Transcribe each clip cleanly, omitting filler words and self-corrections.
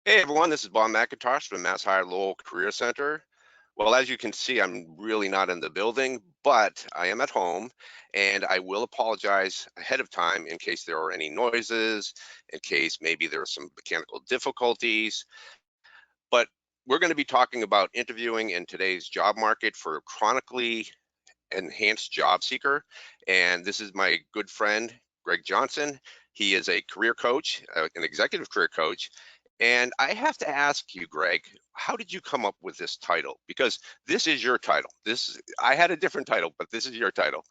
Hey everyone, this is Bob McIntosh from Mass Higher Lowell Career Center. Well, as you can see, I'm really not in the building, but I am at home, and I will apologize ahead of time in case there are any noises, in case maybe there are some mechanical difficulties. But we're going to be talking about interviewing in today's job market for chronically enhanced job seeker. And this is my good friend, Greg Johnson. He is a career coach, an executive career coach. And I have to ask you, Greg, how did you come up with this title? Because this is your title. I had a different title, but this is your title.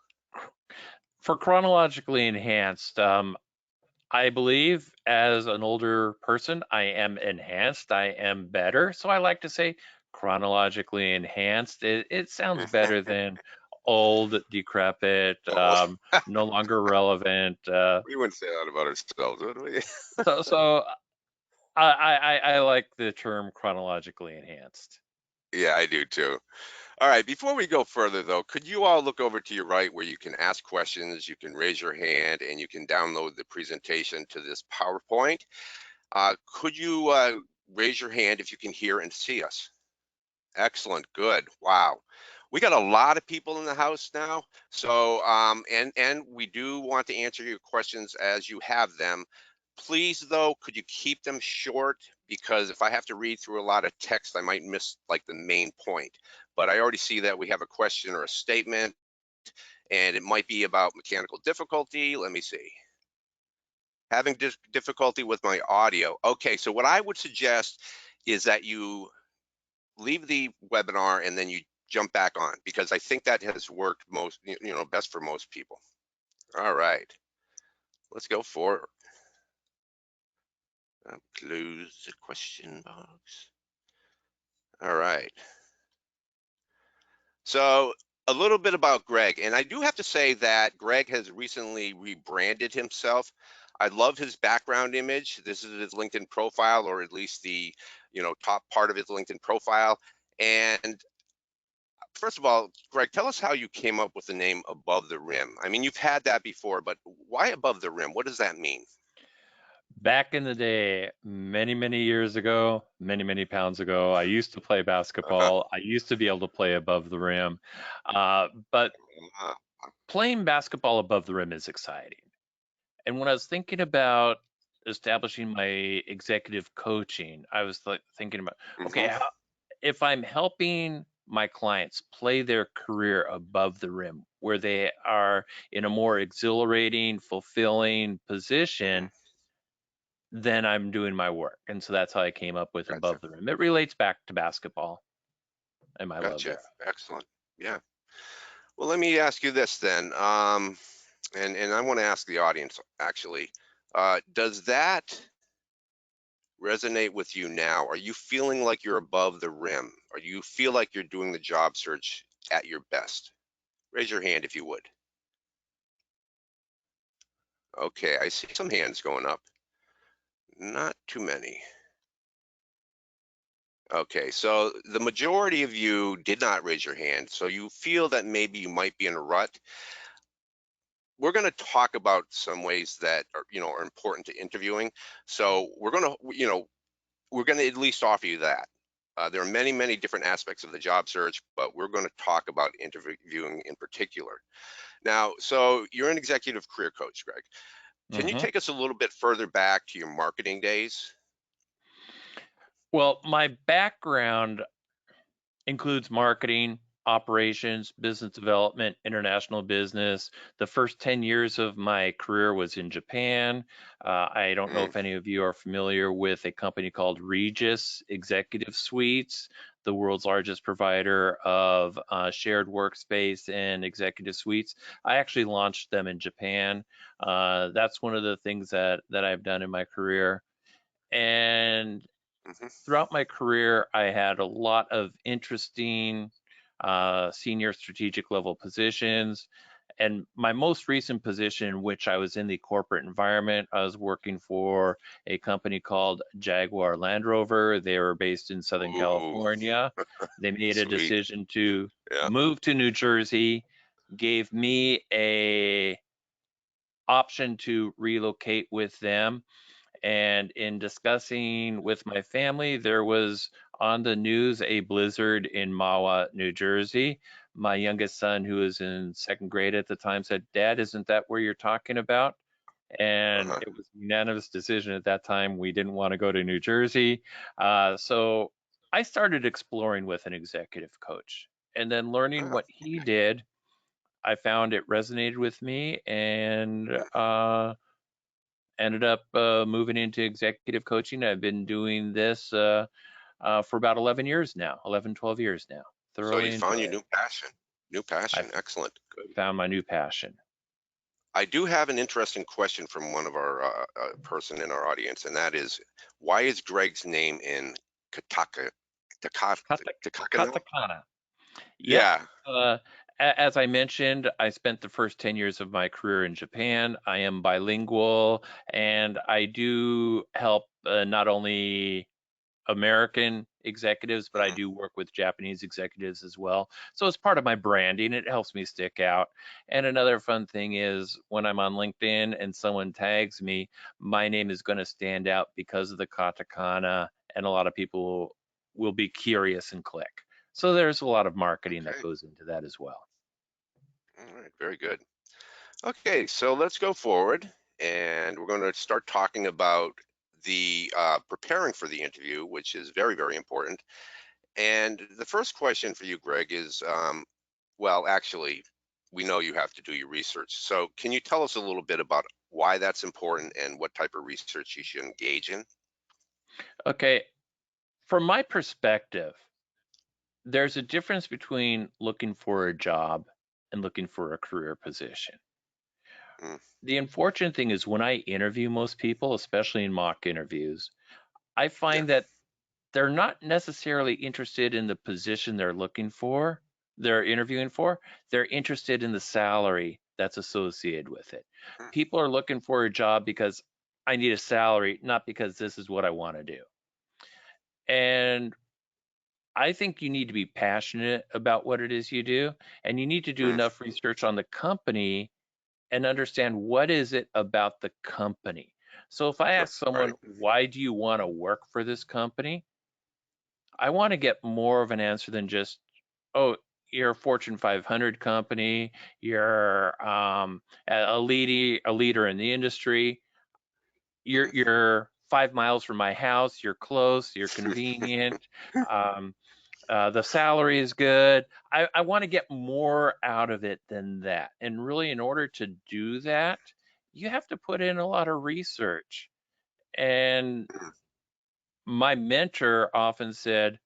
For chronologically enhanced, I believe as an older person, I am enhanced, I am better. So I like to say chronologically enhanced. It sounds better than old, decrepit, Oh, no longer relevant. we wouldn't say that about ourselves, would we? So I like the term chronologically enhanced. Yeah, I do too. All right, before we go further though, could you all look over to your right where you can ask questions, you can raise your hand, and you can download the presentation to this PowerPoint. Could you raise your hand if you can hear and see us? Excellent, good. Wow. We got a lot of people in the house now. So and we do want to answer your questions as you have them. Please though, could you keep them short? Because if I have to read through a lot of text, I might miss like the main point. But I already see that we have a question or a statement, and it might be about mechanical difficulty. Let me see. Having difficulty with my audio. Okay, so what I would suggest is that you leave the webinar and then you jump back on, because I think that has worked best for most people. All right, let's go for close the question box. All right. So a little bit about Greg, and I do have to say that Greg has recently rebranded himself. I love his background image. This is his LinkedIn profile, or at least the top part of his LinkedIn profile. And first of all, Greg, tell us how you came up with the name Above the Rim. I mean, you've had that before, but why Above the Rim? What does that mean? Back in the day, many years ago, many pounds ago, I used to play Uh-huh. basketball. I used to be able to play above the rim. But Uh, playing basketball above the rim is exciting. And when I was thinking about establishing my executive coaching, I was like thinking about, okay, mhm. if I'm helping my clients play their career above the rim, where they are in a more exhilarating, fulfilling Mhm. position, then I'm doing my work. And so that's how I came up with Gotcha. above the rim. It relates back to basketball and my love Gotcha. there. Excellent. Yeah. Well, let me ask you this then. And I want to ask the audience actually, does that resonate with you now? Are you feeling like you're above the rim? Or you feel like you're doing the job search at your best? Raise your hand if you would. Okay, I see some hands going up. Not too many. Okay, so the majority of you did not raise your hand, so you feel that maybe you might be in a rut. We're going to talk about some ways that are important to interviewing. So we're going to at least offer you that. There are many different aspects of the job search, but we're going to talk about interviewing in particular. Now, so you're an executive career coach, Greg. Can you Hmm. take us a little bit further back to your marketing days? Well, my background includes marketing, operations, business development, international business. The first 10 years of my career was in Japan. I don't know Mm, if any of you are familiar with a company called Regis Executive Suites, the world's largest provider of shared workspace and executive suites. I actually launched them in Japan. That's one of the things that I've done in my career. And mhm. throughout my career, I had a lot of interesting senior strategic level positions. And my most recent position, which I was in the corporate environment, I was working for a company called Jaguar Land Rover. They were based in Southern Ooh, California. They made a sweet. decision to Yeah. move to New Jersey, gave me a option to relocate with them, And in discussing with my family, there was on the news a blizzard in Mahwah, New Jersey. My youngest son, who was in second grade at the time, said, "Dad, isn't that where you're talking about?" And Uh-huh. it was a unanimous decision at that time. We didn't want to go to New Jersey. So I started exploring with an executive coach and then learning Ah, what he did. I found it resonated with me and mm. ended up moving into executive coaching. I've been doing this for about 11 years now, 11, 12 years now. So you Thoroughly found enjoy your it. new passion. New passion. I've Excellent. Good. found my new passion. I do have an interesting question from one of our person in our audience, and that is, why is Greg's name in Kataka, Takakana? Katakana. Yep. Yeah. Uh, as I mentioned, I spent the first 10 years of my career in Japan. I am bilingual, and I do help not only American executives, but I Mhm. do work with Japanese executives as well. So it's part of my branding. It helps me stick out. And another fun thing is when I'm on LinkedIn and someone tags me, my name is going to stand out because of the katakana, and a lot of people will be curious and click. So there's a lot of marketing that Okay. goes into that as well. All right. Very good. Okay. So let's go forward, and we're going to start talking about the preparing for the interview, which is very, very important. And the first question for you, Greg, is well, actually, we know you have to do your research. So, can you tell us a little bit about why that's important and what type of research you should engage in? Okay, from my perspective, there's a difference between looking for a job and looking for a career position. Mm, The unfortunate thing is when I interview most people, especially in mock interviews, I yeah. find that they're not necessarily interested in the position they're interviewing for. They're interested in the salary that's associated with it. Mm, People are looking for a job because I need a salary, not because this is what I want to do. And I think you need to be passionate about what it is you do, and you need to do mm, enough research on the company and understand what is it about the company. So if I ask someone, right. why do you want to work for this company? I want to get more of an answer than just, oh, you're a Fortune 500 company, you're a leader in the industry, Mhm. you're 5 miles from my house, you're close, you're convenient, um, the salary is good. I want to get more out of it than that. And really, in order to do that, you have to put in a lot of research. And Mm, my mentor often said,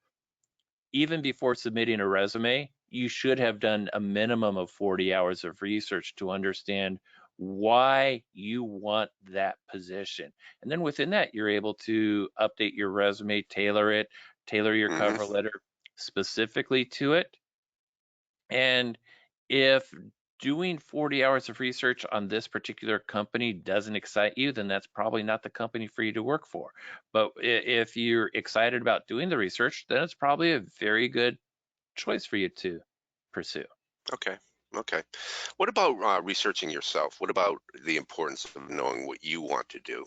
even before submitting a resume, you should have done a minimum of 40 hours of research to understand why you want that position. And then within that, you're able to update your resume, tailor your mhm. cover letter specifically to it. And if doing 40 hours of research on this particular company doesn't excite you, then that's probably not the company for you to work for. But if you're excited about doing the research, then it's probably a very good choice for you to pursue. Okay. Okay. What about researching yourself? What about the importance of knowing what you want to do?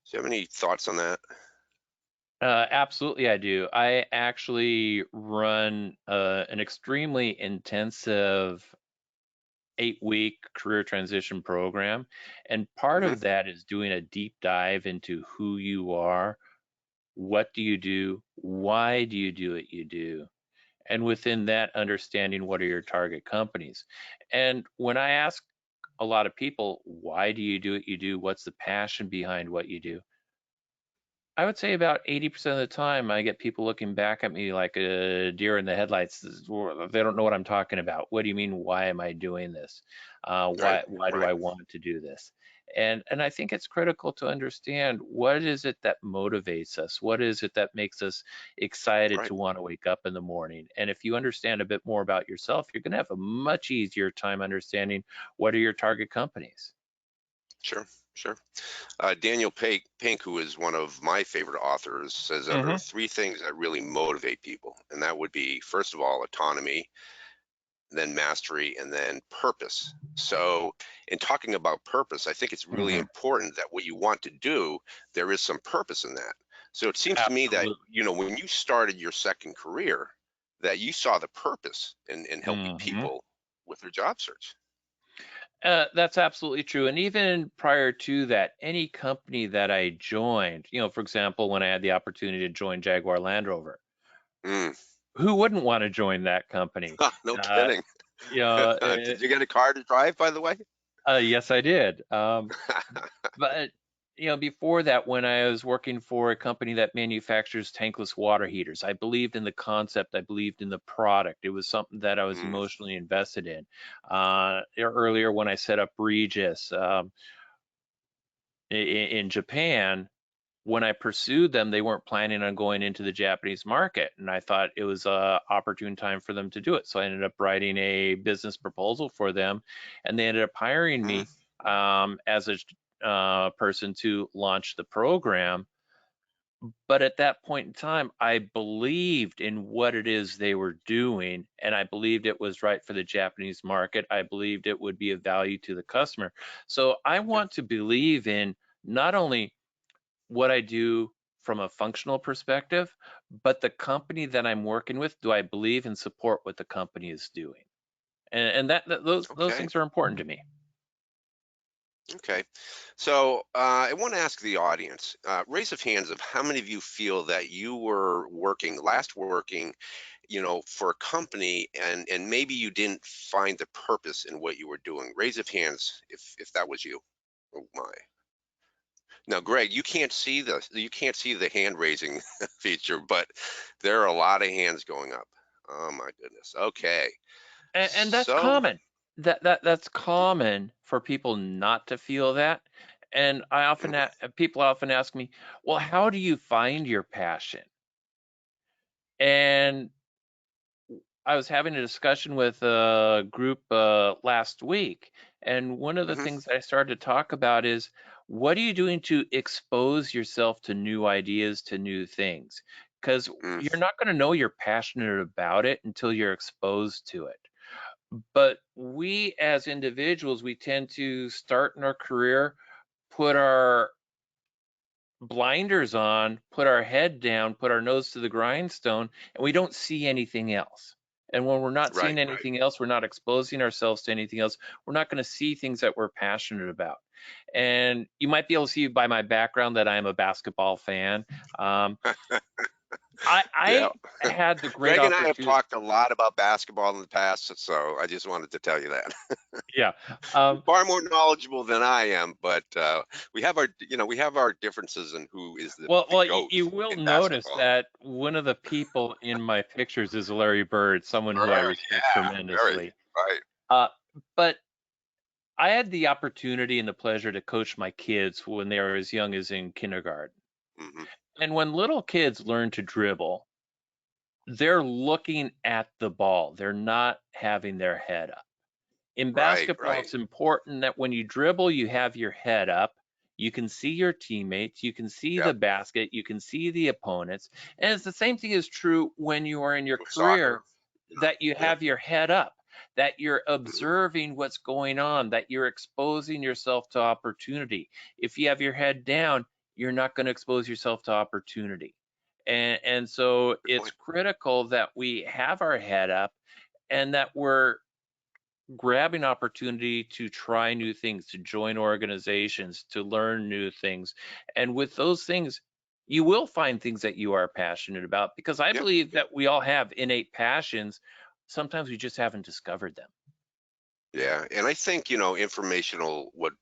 Do you have any thoughts on that? Absolutely, I do. I actually run an extremely intensive 8-week career transition program. And part Hmm. of that is doing a deep dive into who you are, what do you do, why do you do what you do, and within that, understanding what are your target companies. And when I ask a lot of people, why do you do what you do? What's the passion behind what you do? I would say about 80% of the time, I get people looking back at me like a deer in the headlights. They don't know what I'm talking about. What do you mean? Why am I doing this? Right. Why do Right. I want to do this? And I think it's critical to understand what is it that motivates us? What is it that makes us excited Right. to want to wake up in the morning? And if you understand a bit more about yourself, you're going to have a much easier time understanding what are your target companies. Sure. Sure. Daniel Pink, who is one of my favorite authors, says that there are Hmm. three things that really motivate people, and that would be, first of all, autonomy. then mastery, and then purpose. So, in talking about purpose, I think it's really Hmm. important that what you want to do, there is some purpose in that. So, it seems to me that, Absolutely. when you started your second career, that you saw the purpose in helping Hmm. people with their job search. That's absolutely true. And even prior to that, any company that I joined, for example, when I had the opportunity to join Jaguar Land Rover, Mm. who wouldn't want to join that company? No Uh, kidding. you know, Did you get a car to drive, by the way? yes, I did. But before that, when I was working for a company that manufactures tankless water heaters, I believed in the concept. I believed in the product. It was something that I was Mm, emotionally invested in. Earlier, when I set up Regis in Japan, when I pursued them, they weren't planning on going into the Japanese market, and I thought it was a opportune time for them to do it. So I ended up writing a business proposal for them, and they ended up hiring mm, me as a person to launch the program. But at that point in time, I believed in what it is they were doing, and I believed it was right for the Japanese market. I believed it would be of value to the customer. So I yeah. want to believe in not only what I do from a functional perspective, but the company that I'm working with, do I believe and support what the company is doing? And those Okay. things are important to me. Okay. So I want to ask the audience, raise of hands of how many of you feel that you were working, for a company, and maybe you didn't find the purpose in what you were doing. Raise of hands if that was you. Oh my. Now, Greg, you can't see the hand raising feature, but there are a lot of hands going up. Oh my goodness. Okay. And that's So, common. That's common for people not to feel that. And mhm, people often ask me, "Well, how do you find your passion?" And I was having a discussion with a group last week, and one of the mhm, things I started to talk about is, what are you doing to expose yourself to new ideas, to new things? Because mm, you're not going to know you're passionate about it until you're exposed to it. But we as individuals, we tend to start in our career, put our blinders on, put our head down, put our nose to the grindstone, and we don't see anything else. And when we're not seeing right, right. anything else, we're not exposing ourselves to anything else. We're not going to see things that we're passionate about. And you might be able to see by my background that I am a basketball fan. Um, Yeah. I had the great Greg and I have opportunity. talked a lot about basketball in the past, so I just wanted to tell you that. Yeah. You're Um, far more knowledgeable than I am, but we have our differences in who is the goat You will in notice basketball. that one of the people in my pictures is Larry Bird, someone who I Right, respect yeah, very tremendously. right. Uh, but I had the opportunity and the pleasure to coach my kids when they were as young as in kindergarten. Hmm. And when little kids learn to dribble, they're looking at the ball. They're not having their head up. In Right, basketball, right. it's important that when you dribble, you have your head up. You can see your teammates, you can see the Yep. basket, you can see the opponents. And it's the same thing is true when you are in your With career, soccer. that you Yep. have your head up, that you're Hmm. observing what's going on, that you're exposing yourself to opportunity. If you have your head down, you're not going to expose yourself to opportunity. And so Good it's point. critical that we have our head up and that we're grabbing opportunity to try new things, to join organizations, to learn new things. And with those things, you will find things that you are passionate about because I Yep. believe that we all have innate passions. Sometimes we just haven't discovered them. Yeah, and I think, informational, what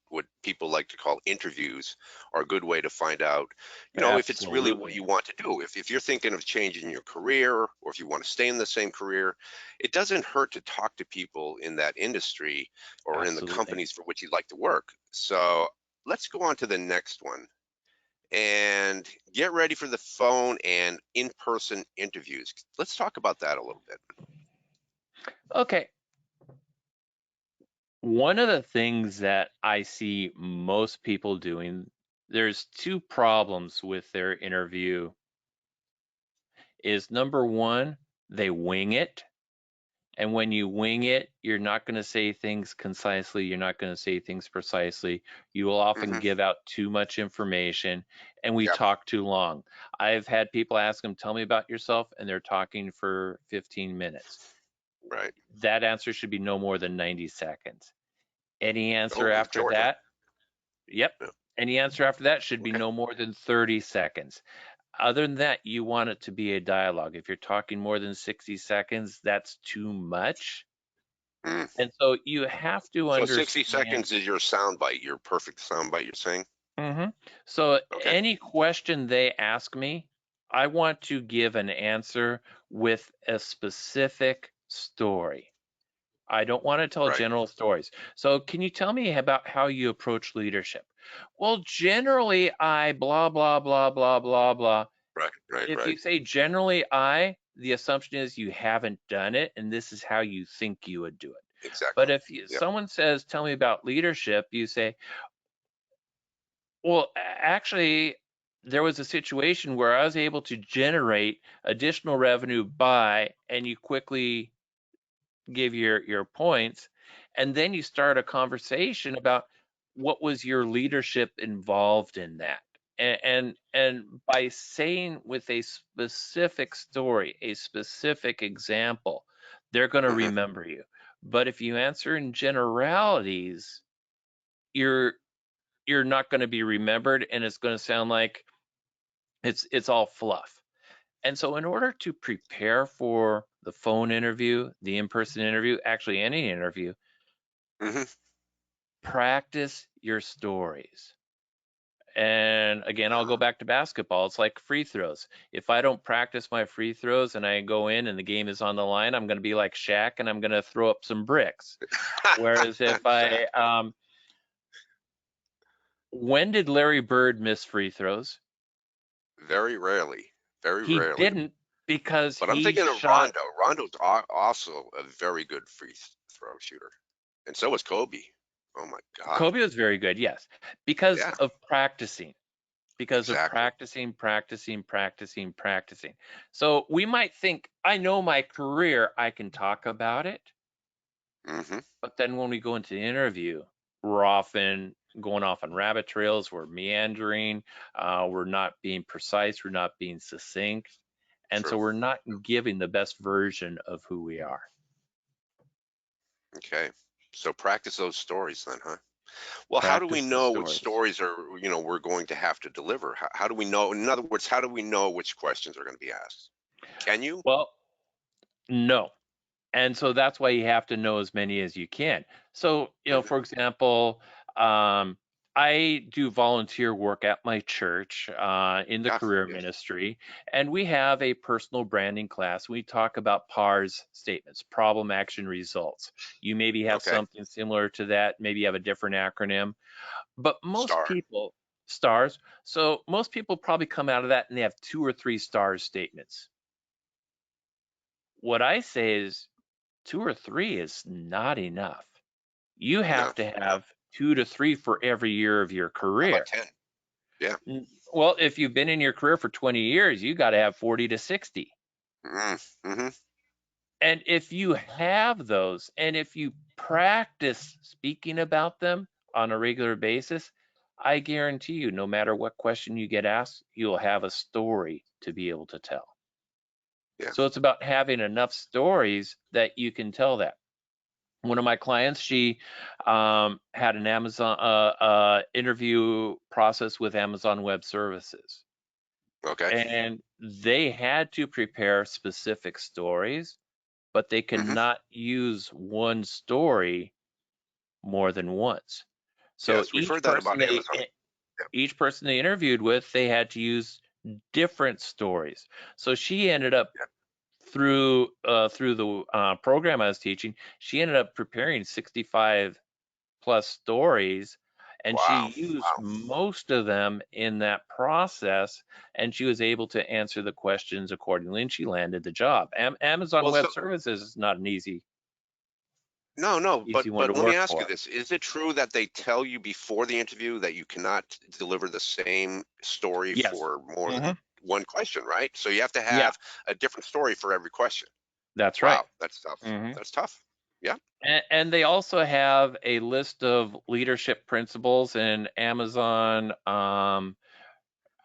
people like to call interviews, are a good way to find out, if it's really what Absolutely. you want to do. If you're thinking of changing your career, or if you want to stay in the same career, it doesn't hurt to talk to people in that industry or in the Absolutely. companies for which you'd like to work. So let's go on to the next one and get ready for the phone and in-person interviews. Let's talk about that a little bit. Okay. One of the things that I see most people doing, there's two problems with their interview is number one, they wing it. And when you wing it, you're not going to say things concisely. You're not going to say things precisely. You will often Hmm. give out too much information, and we Yep. talk too long. I've had people ask them, "Tell me about yourself," and they're talking for 15 minutes. Right. That answer should be no more than 90 seconds. Any answer Oh, it's after short, huh? that, yep. Yeah. Any answer after that should be Okay. no more than 30 seconds. Other than that, you want it to be a dialogue. If you're talking more than 60 seconds, that's too much. Mm. And so you have to So 60 understand. seconds is your sound bite, your perfect sound bite, you're saying? Mhm. So Okay. any question they ask me, I want to give an answer with a specific story. I don't want to tell Right. general stories. So can you tell me about how you approach leadership? Well, generally I blah blah blah blah blah blah. Right. Right. If Right. you say generally I, the assumption is you haven't done it and this is how you think you would do it. Exactly. But if Yep. someone says, "Tell me about leadership," you say, "Well, actually, there was a situation where I was able to generate additional revenue by," and you quickly give your points, and then you start a conversation about what was your leadership involved in that. And by saying with a specific story, a specific example, they're going to Hmm. remember you. But if you answer in generalities, you're you're not going to be remembered, and it's going to sound like it's all fluff. And so in order to prepare for the phone interview, the in-person interview, actually any interview, Hmm. practice your stories. And again, I'll go back to basketball. It's like free throws. If I don't practice my free throws and I go in and the game is on the line, I'm going to be like Shaq and I'm going to throw up some bricks. Whereas if Shaq. when did Larry Bird miss free throws? Very rarely. Very He rarely. didn't, because But I'm he thinking of shot. Rondo. Rondo's also a very good free throw shooter. And so was Kobe. Oh my God. Kobe was very good, yes, because Yeah, of practicing. Because of exactly. practicing, practicing, practicing, practicing. So we might think, I know my career, I can talk about it. Hmm. But then when we go into the interview, we're often going off on rabbit trails, we're meandering, we're not being precise, we're not being succinct. And so True. we're not giving the best version of who we are. Okay. So practice those stories then, huh? Well, how do we Practice the know which stories. stories are, we're going to have to deliver? How do we know? In other words, how do we know which questions are going to be asked? Can you? Well, no. And so that's why you have to know as many as you can. So, Hmm. for example, um, I do volunteer work at my church in the Ah, career yes. ministry, and we have a personal branding class. We talk about PARS statements, problem, action, results. You maybe have Okay. something similar to that, maybe you have a different acronym, but most Star. people, stars. So most people probably come out of that and they have 2 or 3 stars statements. What I say is 2 or 3 is not enough. You No. have to No. have 2 to 3 for every year of your How about career. 10? Yeah. Well, if you've been in your career for 20 years, you got to have 40 to 60. Mm-hmm. And if you have those, and if you practice speaking about them on a regular basis, I guarantee you, no matter what question you get asked, you'll have a story to be able to tell. Yeah. So it's about having enough stories that you can tell that. One of my clients, she had an Amazon interview process with Amazon Web Services, Okay. and they had to prepare specific stories, but they Hmm. cannot use one story more than once. So Yes, we've heard that about Amazon. Yep. each person they interviewed with, they had to use different stories. So she ended up Yep. through the program I was teaching, she ended up preparing 65 plus stories, and she Wow. used Wow. most of them in that process, and she was able to answer the questions accordingly, and she landed the job. Amazon Well, Web so Services is not an no, no, easy one to but let me work ask you for. this. Is it true that they tell you before the interview that you cannot deliver the same story Yes. for more than Hmm. one question, right? So you have to Yeah. have a different story for every question. That's right. Wow, that's tough. Hmm. That's tough. Yeah, And they also have a list of leadership principles in Amazon.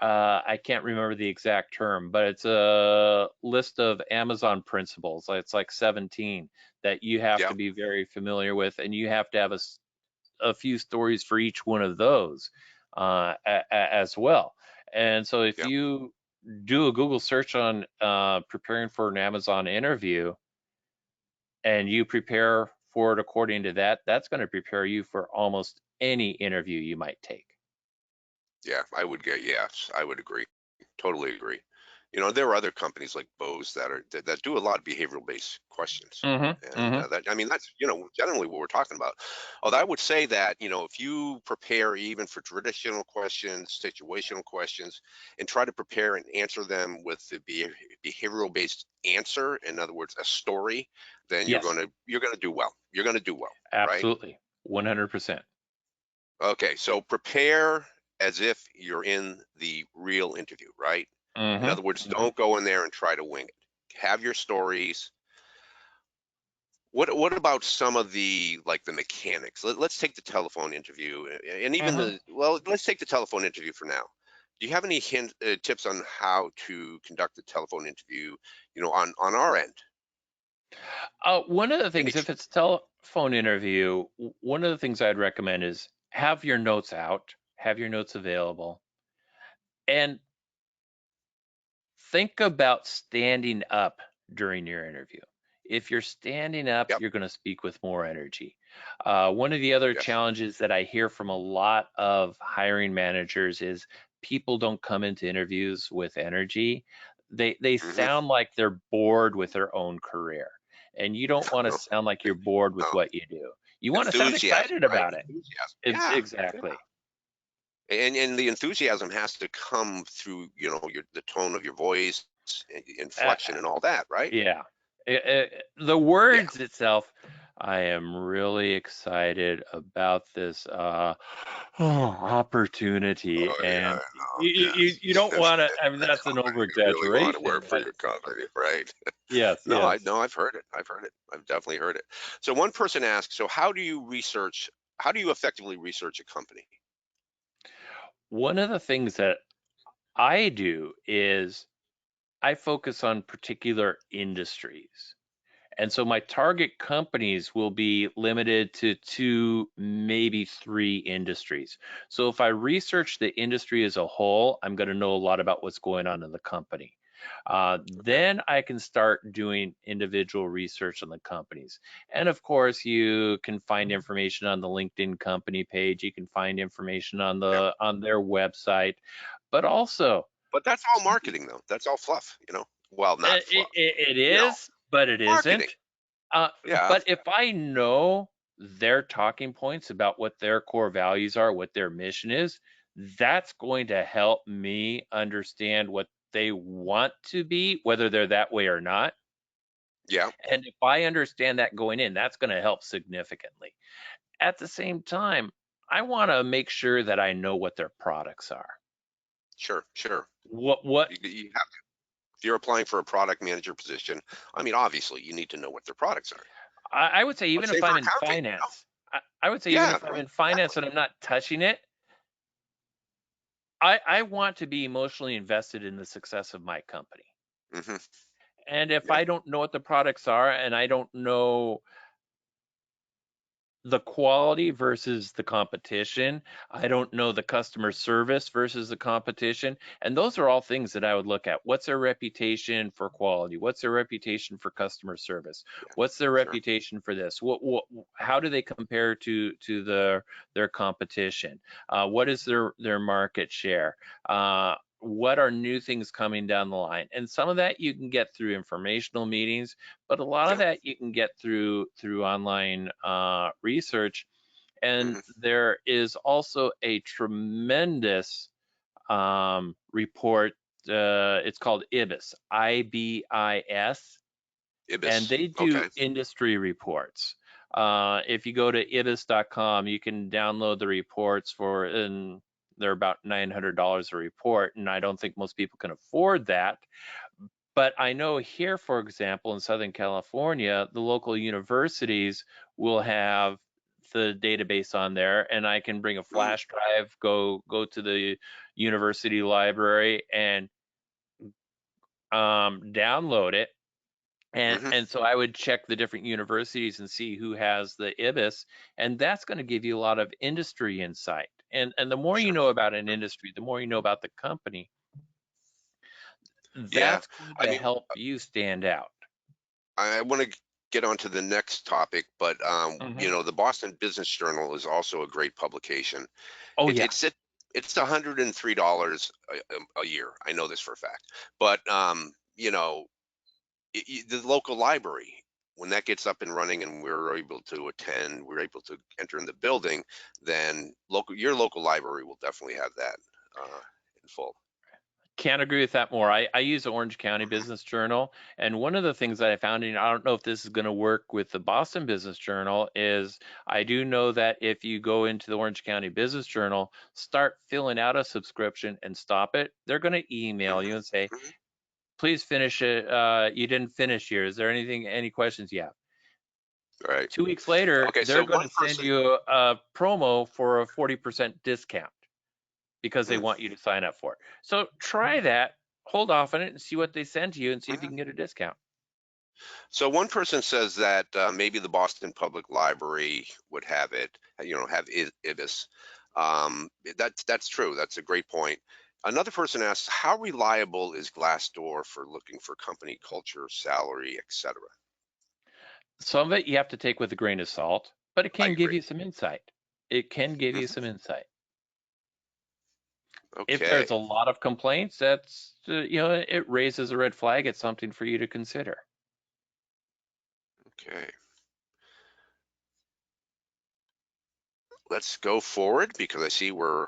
I can't remember the exact term, but it's a list of Amazon principles. It's like 17 that you have yeah, to be very familiar with, and you have to have a few stories for each one of those as well. And so if yeah, you do a Google search on preparing for an Amazon interview and you prepare for it according to that, that's going to prepare you for almost any interview you might take. yeah. I would get yes. I would agree. Totally agree. There are other companies like Bose that do a lot of behavioral based questions, Hmm. and Hmm. that I mean that's generally what we're talking about. Although I would say that if you prepare even for traditional questions, situational questions, and try to prepare and answer them with the behavioral based answer, in other words, a story, then Yes, you're gonna do well. You're gonna do well, right? absolutely. 100%. Okay, so prepare as if you're in the real interview, right? In Hmm. other words, Hmm. don't go in there and try to wing it. Have your stories. What about some of the like the mechanics? Let's take the telephone interview and even Hmm. let's take the telephone interview for now. Do you have any tips on how to conduct the telephone interview, on our end? One of the Any things, if it's telephone interview, one of the things I'd recommend is have your notes out, have your notes available, and think about standing up during your interview. If you're standing up, Yep, you're going to speak with more energy. One of the other yes. challenges that I hear from a lot of hiring managers is people don't come into interviews with energy. They Hmm. sound like they're bored with their own career. And you don't want to No, sound like you're bored with no. what you do. You want to sound Enthusiasm, excited right? about it. Enthusiasm. It's Yeah, yeah. exactly. And the enthusiasm has to come through the tone of your voice, Uh, inflection, and all that, right? Yeah. The Yeah. words itself, I am really excited about this opportunity. Oh yeah, And I you don't know. want to, I mean, that's an over You really want to exaggeration, work for but your company, right? yes, No, I yes. no, I've heard it. I've heard it. I've definitely heard it. So one person asked, so how do you effectively research a company? One of the things that I do is I focus on particular industries. And so my target companies will be limited to two, maybe three industries. So if I research the industry as a whole, I'm going to know a lot about what's going on in the company. Okay. Then I can start doing individual research on the companies. And of course, you can find information on the LinkedIn company page. You can find information on Yeah. their website, but also But that's all marketing though. That's all fluff. Well, not fluff. it You know, is, but it marketing. isn't. Uh, Yeah. but if I know their talking points about what their core values are, what their mission is, that's going to help me understand what they want to be, whether they're that way or not. Yeah. And if I understand that going in, that's going to help significantly. At the same time, I want to make sure that I know what their products are. Sure. Sure. What You have if you're applying for a product manager position, I mean, obviously you need to know what their products are. I would say, But even same if for I'm in accounting. finance, I would say, even Yeah, if I'm right. in finance Exactly. and I'm not touching it, I want to be emotionally invested in the success of my company. Hmm. And if Yeah. I don't know what the products are and I don't know the quality versus the competition, I don't know the customer service versus the competition. And those are all things that I would look at. What's their reputation for quality? What's their reputation for customer service? Yeah. What's their Sure. reputation for this? How do they compare to their competition? What is their market share? What are new things coming down the line? And some of that you can get through informational meetings, but a lot of Yeah. that you can get through online research. And Hmm. there is also a tremendous report. It's called IBIS, and Ibis. they do Okay. industry reports. If you go to ibis.com, you can download the reports and they're about $900 a report, and I don't think most people can afford that. But I know here, for example, in Southern California, the local universities will have the database on there, and I can bring a Mm, flash drive, go to the university library, and download it. hmm. And so I would check the different universities and see who has the IBIS, and that's going to give you a lot of industry insight. And the more you Sure. know about an industry, the more you know about the company, Yeah. that's going I to mean, help you stand out. I want to get on to the next topic, but Hmm. the Boston Business Journal is also a great publication. Oh It, yeah. it's it, it's $103 a year. I know this for a fact. But the local library, when that gets up and running and we're able to attend, we're able to enter in the building, then your local library will definitely have that uh, in full. Can't agree with that more. I use Orange County Mhm. Business Journal, and one of the things that I found, and I don't know if this is going to work with the Boston Business Journal, is I do know that if you go into the Orange County Business Journal, start filling out a subscription and stop it, they're going to email Mhm. you and say, Mhm. please finish it. You didn't finish here. Is there any questions you have? Right. 2 weeks later, Okay. they're So going one to send person. you a promo for a 40% discount because they Mm, want you to sign up for it. So try that, hold off on it, and see what they send to you, and see if you mhm. can get a discount. So one person says that maybe the Boston Public Library would have it, have IBIS. That's true. That's a great point. Another person asks, how reliable is Glassdoor for looking for company culture, salary, etc.? Some of it you have to take with a grain of salt, but it I can give agree. you some insight. It can give you Mhm. some insight. If there's Okay. a lot of complaints, that's it raises a red flag. It's something for you to consider. Okay. Let's go forward because I see we're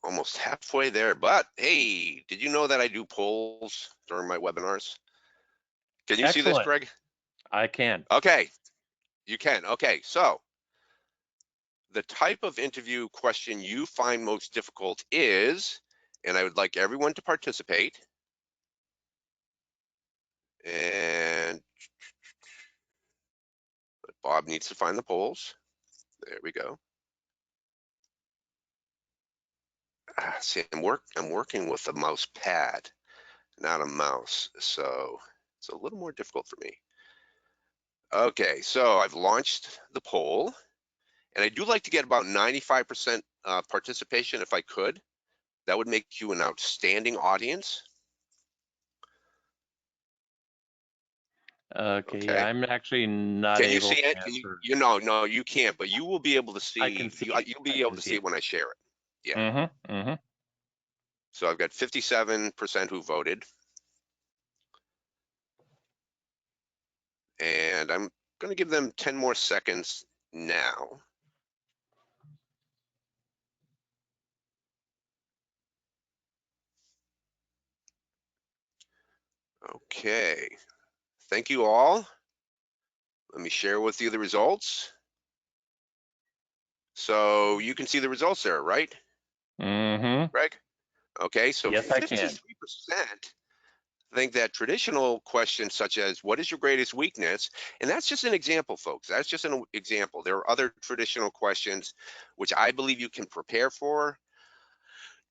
almost halfway there. But hey, did you know that I do polls during my webinars? Can you see this, Excellent. Greg? I can. Okay, you can. Okay, so the type of interview question you find most difficult is, and I would like everyone to participate. And Bob needs to find the polls. There we go. See, I'm working with a mouse pad, not a mouse, so it's a little more difficult for me. Okay, so I've launched the poll, and I do like to get about 95% participation if I could. That would make you an outstanding audience. Okay, yeah, Okay. I'm actually not Can you able see to it? Can answer. no, you can't, but you will be able to I can see, see it. you'll I be able can to see see it. it when I share it. Yeah. Mm-hmm. Mm-hmm. So I've got 57% who voted, and I'm going to give them 10 more seconds now. Okay. Thank you all. Let me share with you the results. So you can see the results there, right, Mm-hmm. Greg? Okay, so Yes, I can. 53% think that traditional questions such as what is your greatest weakness, and that's just an example, folks, that's just an example. There are other traditional questions which I believe you can prepare for.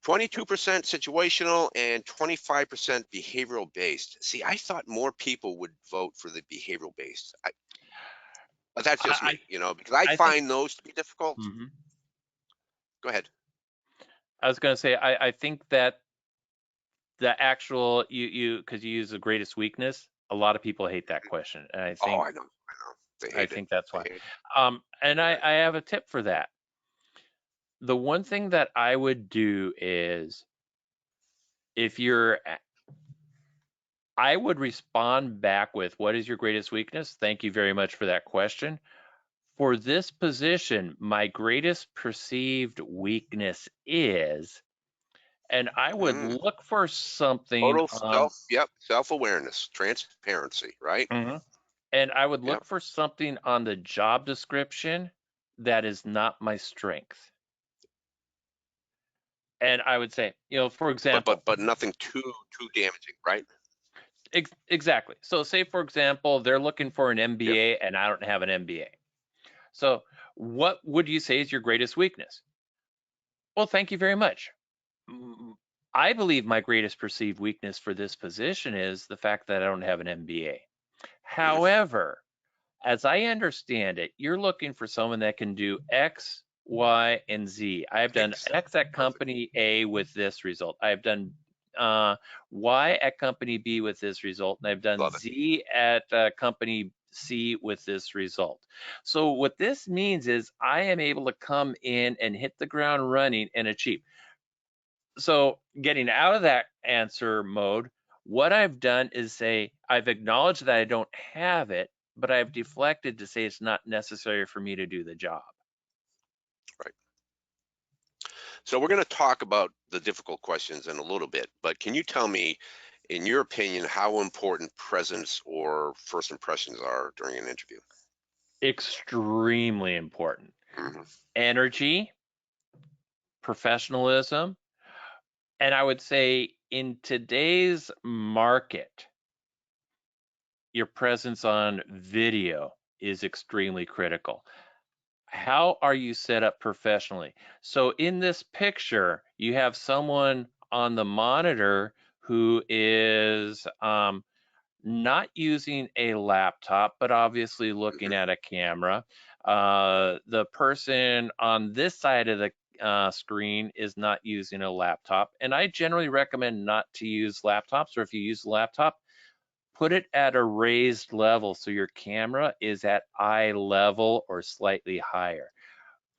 22% situational and 25% behavioral based. See, I thought more people would vote for the behavioral based, but that's just I me, because I I think. find those to be difficult. Mhm. Go ahead. I was going to say I think that the actual you because you use the greatest weakness. A lot of people hate that question, and Oh, I know, they I hate it. think that's They why. hate it. And Right. I have a tip for that. The one thing that I would do is if you're I would respond back with what is your greatest weakness? Thank you very much for that question. For this position, my greatest perceived weakness is, and I would Mm. look for something Total on. self-awareness, transparency, right? Mhm. And I would Yep. look for something on the job description that is not my strength. And I would say, for But example, but but nothing too damaging, right? Exactly. So say for example, they're looking for an Yep. MBA and I don't have an MBA. So what would you say is your greatest weakness? Well, thank you very much. Mm, I believe my greatest perceived weakness for this position is the fact that I don't have an MBA. Mhm. However, as I understand it, you're looking for someone that can do X, Y, and Z. I've done Exactly. X at Perfect. company A with this result. I've done uh, Y at company B with this result, and I've done Love it. Z at company C with this result. So what this means is I am able to come in and hit the ground running and achieve. So getting out of that answer mode, what I've done is say I've acknowledged that I don't have it, but I've deflected to say it's not necessary for me to do the job. Right. So we're going to talk about the difficult questions in a little bit, but can you tell me, in your opinion, how important presence or first impressions are during an interview? Extremely important. Hmm. Energy, professionalism, and I would say in today's market, your presence on video is extremely critical. How are you set up professionally? So in this picture, you have someone on the monitor who is not using a laptop, but obviously looking Hmm. at a camera. The person on this side of the screen is not using a laptop. And I generally recommend not to use laptops, or if you use a laptop, put it at a raised level so your camera is at eye level or slightly higher.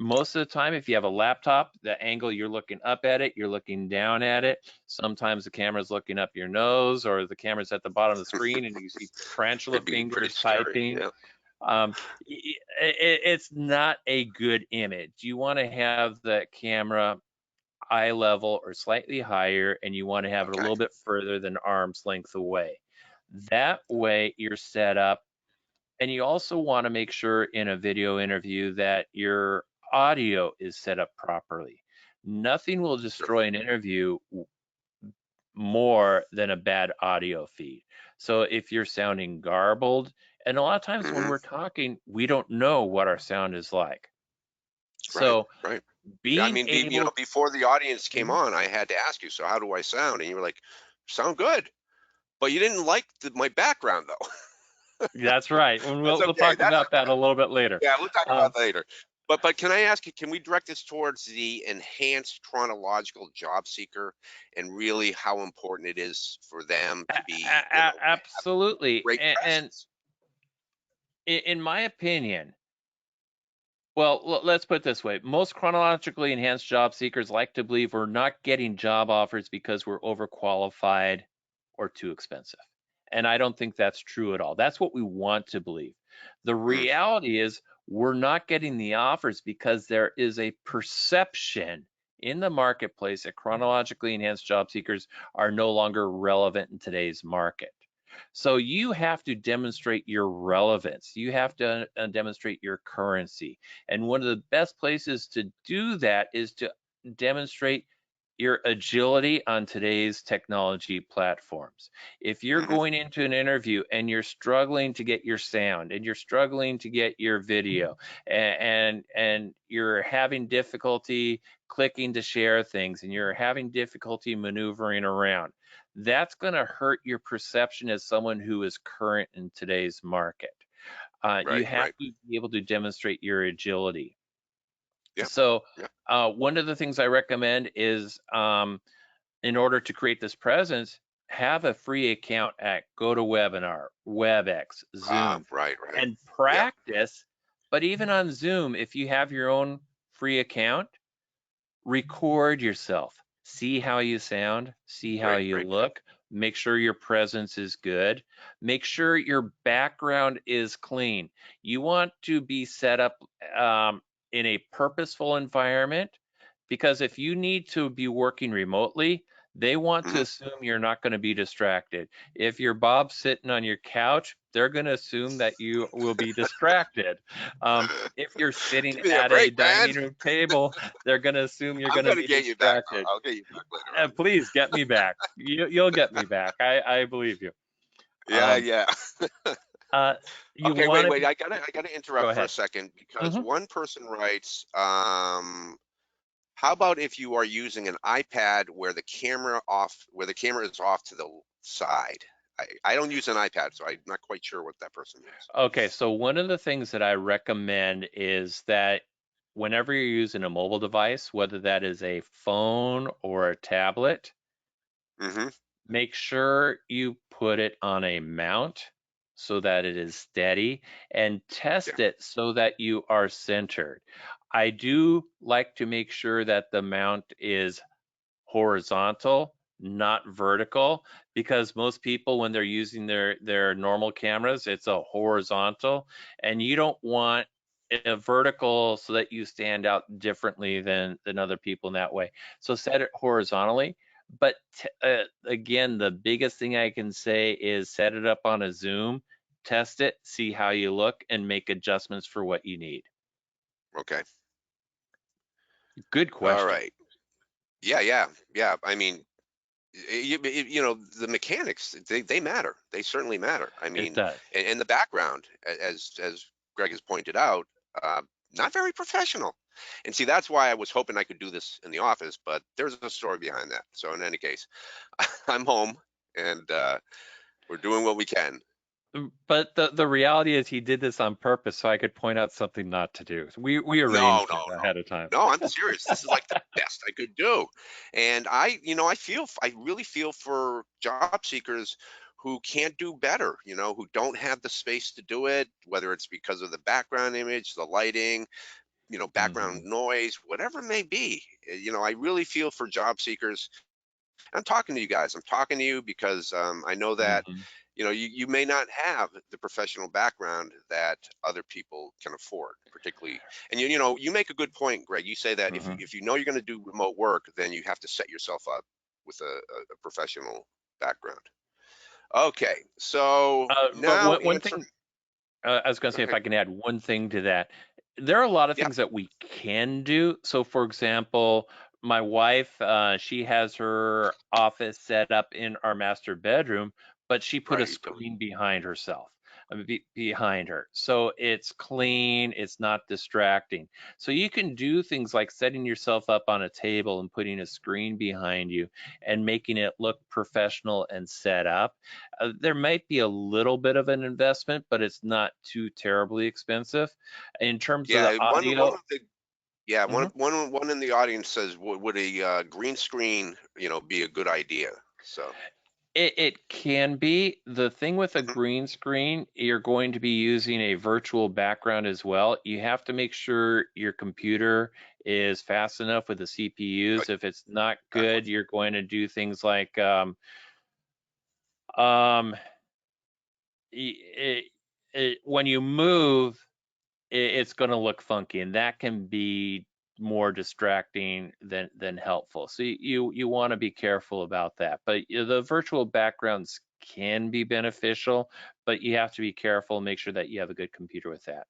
Most of the time, if you have a laptop, the angle you're looking up at it, you're looking down at it. Sometimes the camera's looking up your nose, or the camera's at the bottom of the screen and you see tarantula It'd be pretty fingers scary. typing. Yeah. Um, it's not a good image. You want to have the camera eye level or slightly higher, and you want to have it a Okay. little bit further than arm's length away. That way, you're set up, and you also want to make sure in a video interview that your audio is set up properly. Nothing will Sure. destroy an interview more than a bad audio feed. So if you're sounding garbled, and a lot of times when Hmm. we're talking, we don't know what our sound is like. Right. So Right. Yeah. I being mean, able, before the audience came Mhm. on, I had to ask you, so how do I sound? And you were like, sound good. But you didn't like my background, though. That's right. And That's we'll okay. talk That's about that okay. a little bit later. Yeah, we'll talk about Um, that later. But can I ask you, can we direct this towards the enhanced chronological job seeker and really how important it is for them to be, have Absolutely. great And presence? in my opinion, well, let's put it this way. Most chronologically enhanced job seekers like to believe we're not getting job offers because we're overqualified or too expensive. And I don't think that's true at all. That's what we want to believe. The Mm, reality is we're not getting the offers because there is a perception in the marketplace that chronologically enhanced job seekers are no longer relevant in today's market. So you have to demonstrate your relevance. You have to demonstrate your currency. And one of the best places to do that is to demonstrate your agility on today's technology platforms. If you're mhm, going into an interview and you're struggling to get your sound and you're struggling to get your video and you're having difficulty clicking to share things and you're having difficulty maneuvering around, that's going to hurt your perception as someone who is current in today's market. You right, have right. to be able to demonstrate your agility. Yeah, So, yeah. one of the things I recommend is in order to create this presence, have a free account at GoToWebinar, WebEx, Ah, Zoom, right, right. and Yep. practice. But even on Zoom, if you have your own free account, record yourself. See how you sound, see how Great, you great. look, make sure your presence is good, make sure your background is clean. You want to be set up in a purposeful environment because if you need to be working remotely, they want to Mhm. assume you're not going to be distracted. If you're Bob sitting on your couch, they're going to assume that you will be distracted. If you're sitting Give me a at a break, man. dining room table, they're going to assume you're I'm going to gonna be get you back. distracted. I'll get you back later on. Please get me back. You'll get me back. I believe you. Yeah, Um, yeah. uh, you Okay, want wait, to wait. be, I gotta go interrupt for a ahead. second because Hmm. one person writes, how about if you are using an iPad where the camera is off to the side? I don't use an iPad, so I'm not quite sure what that person means. Okay, so one of the things that I recommend is that whenever you're using a mobile device, whether that is a phone or a tablet, Mm-hmm. make sure you put it on a mount so that it is steady and Yeah. test it so that you are centered. I do like to make sure that the mount is horizontal, not vertical, because most people when they're using their normal cameras, it's a horizontal, and you don't want a vertical so that you stand out differently than other people in that way. So set it horizontally. But again, the biggest thing I can say is set it up on a zoom, test it, see how you look, and make adjustments for what you need. Okay. Good All question. right. Yeah, yeah, yeah. I mean, the mechanics, they matter. They certainly matter. I It mean, does. and the background, as Greg has pointed out, uh, not very professional. And see, that's why I was hoping I could do this in the office, but there's a story behind that. So in any case, I'm home and we're doing what we can. But the reality is he did this on purpose so I could point out something not to do. We No, arranged no, it ahead of time. no. No, I'm serious. This is like the best I could do. And I really feel for job seekers who can't do better, who don't have the space to do it, whether it's because of the background image, the lighting, background Hmm. noise, whatever it may be. I really feel for job seekers. I'm talking to you guys. I'm talking to you because I know that Hmm. you may not have the professional background that other people can afford, particularly. And you make a good point, Greg. You say that Hmm. if you know you're going to do remote work, then you have to set yourself up with a professional background. Okay, so But now one answer. thing I was going to Go say, if ahead. I can add one thing to that, there are a lot of Yeah, things that we can do. So, for example, my wife, she has her office set up in our master bedroom, but she put a right. You told me. screen behind herself, behind her. So it's clean, it's not distracting. So you can do things like setting yourself up on a table and putting a screen behind you and making it look professional and set up. There might be a little bit of an investment, but it's not too terribly expensive. In terms of the Yeah, one audio, of the yeah mhm, one in the audience says, would a green screen be a good idea? So. it can be. The thing with a Mhm. green screen, you're going to be using a virtual background as well. You have to make sure your computer is fast enough with the Oh, CPUs. If it's not exactly. good, you're going to do things like um, when you move, it's going to look funky, and that can be more distracting than helpful. So you want to be careful about that. But the virtual backgrounds can be beneficial, but you have to be careful and make sure that you have a good computer with that.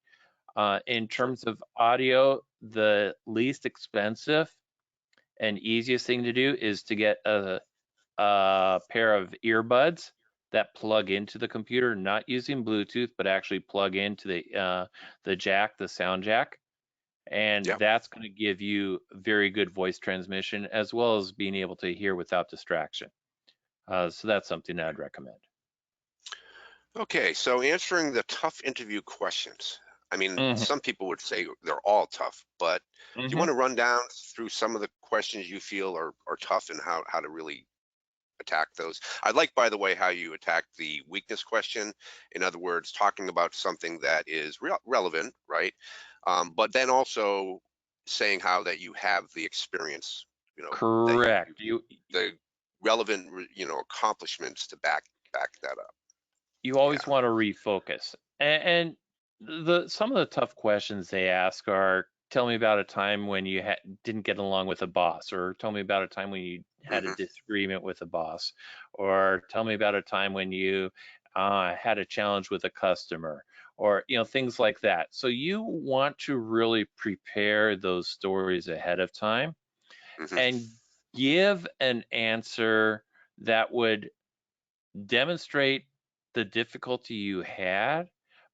In Sure. terms of audio, the least expensive and easiest thing to do is to get a pair of earbuds that plug into the computer, not using Bluetooth, but actually plug into the jack, the sound jack, and Yeah. that's going to give you very good voice transmission as well as being able to hear without distraction. So that's something I'd recommend. Okay, so answering the tough interview questions. I mean, Hmm. some people would say they're all tough, but do you Hmm. want to run down through some of the questions you feel are tough and how to really attack those? I like, by the way, how you attack the weakness question. In other words, talking about something that is relevant, right? But then also saying how that you have the experience, that Correct. the relevant, accomplishments to back that up. You Yeah. always want to refocus. And the some of the tough questions they ask are, tell me about a time when you didn't get along with a boss, or tell me about a time when you had a Hmm. disagreement with a boss, or tell me about a time when you had a challenge with a customer, or things like that. So you want to really prepare those stories ahead of time Hmm. and give an answer that would demonstrate the difficulty you had,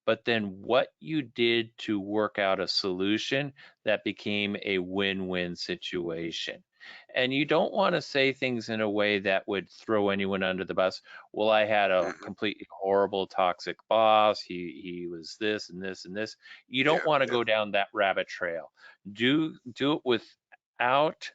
but then what you did to work out a solution that became a win-win situation. And you don't want to say things in a way that would throw anyone under the bus. Well, I had a Hmm. completely horrible, toxic boss. He was this and this and this. You don't Yeah, want to yeah. go down that rabbit trail. Do it without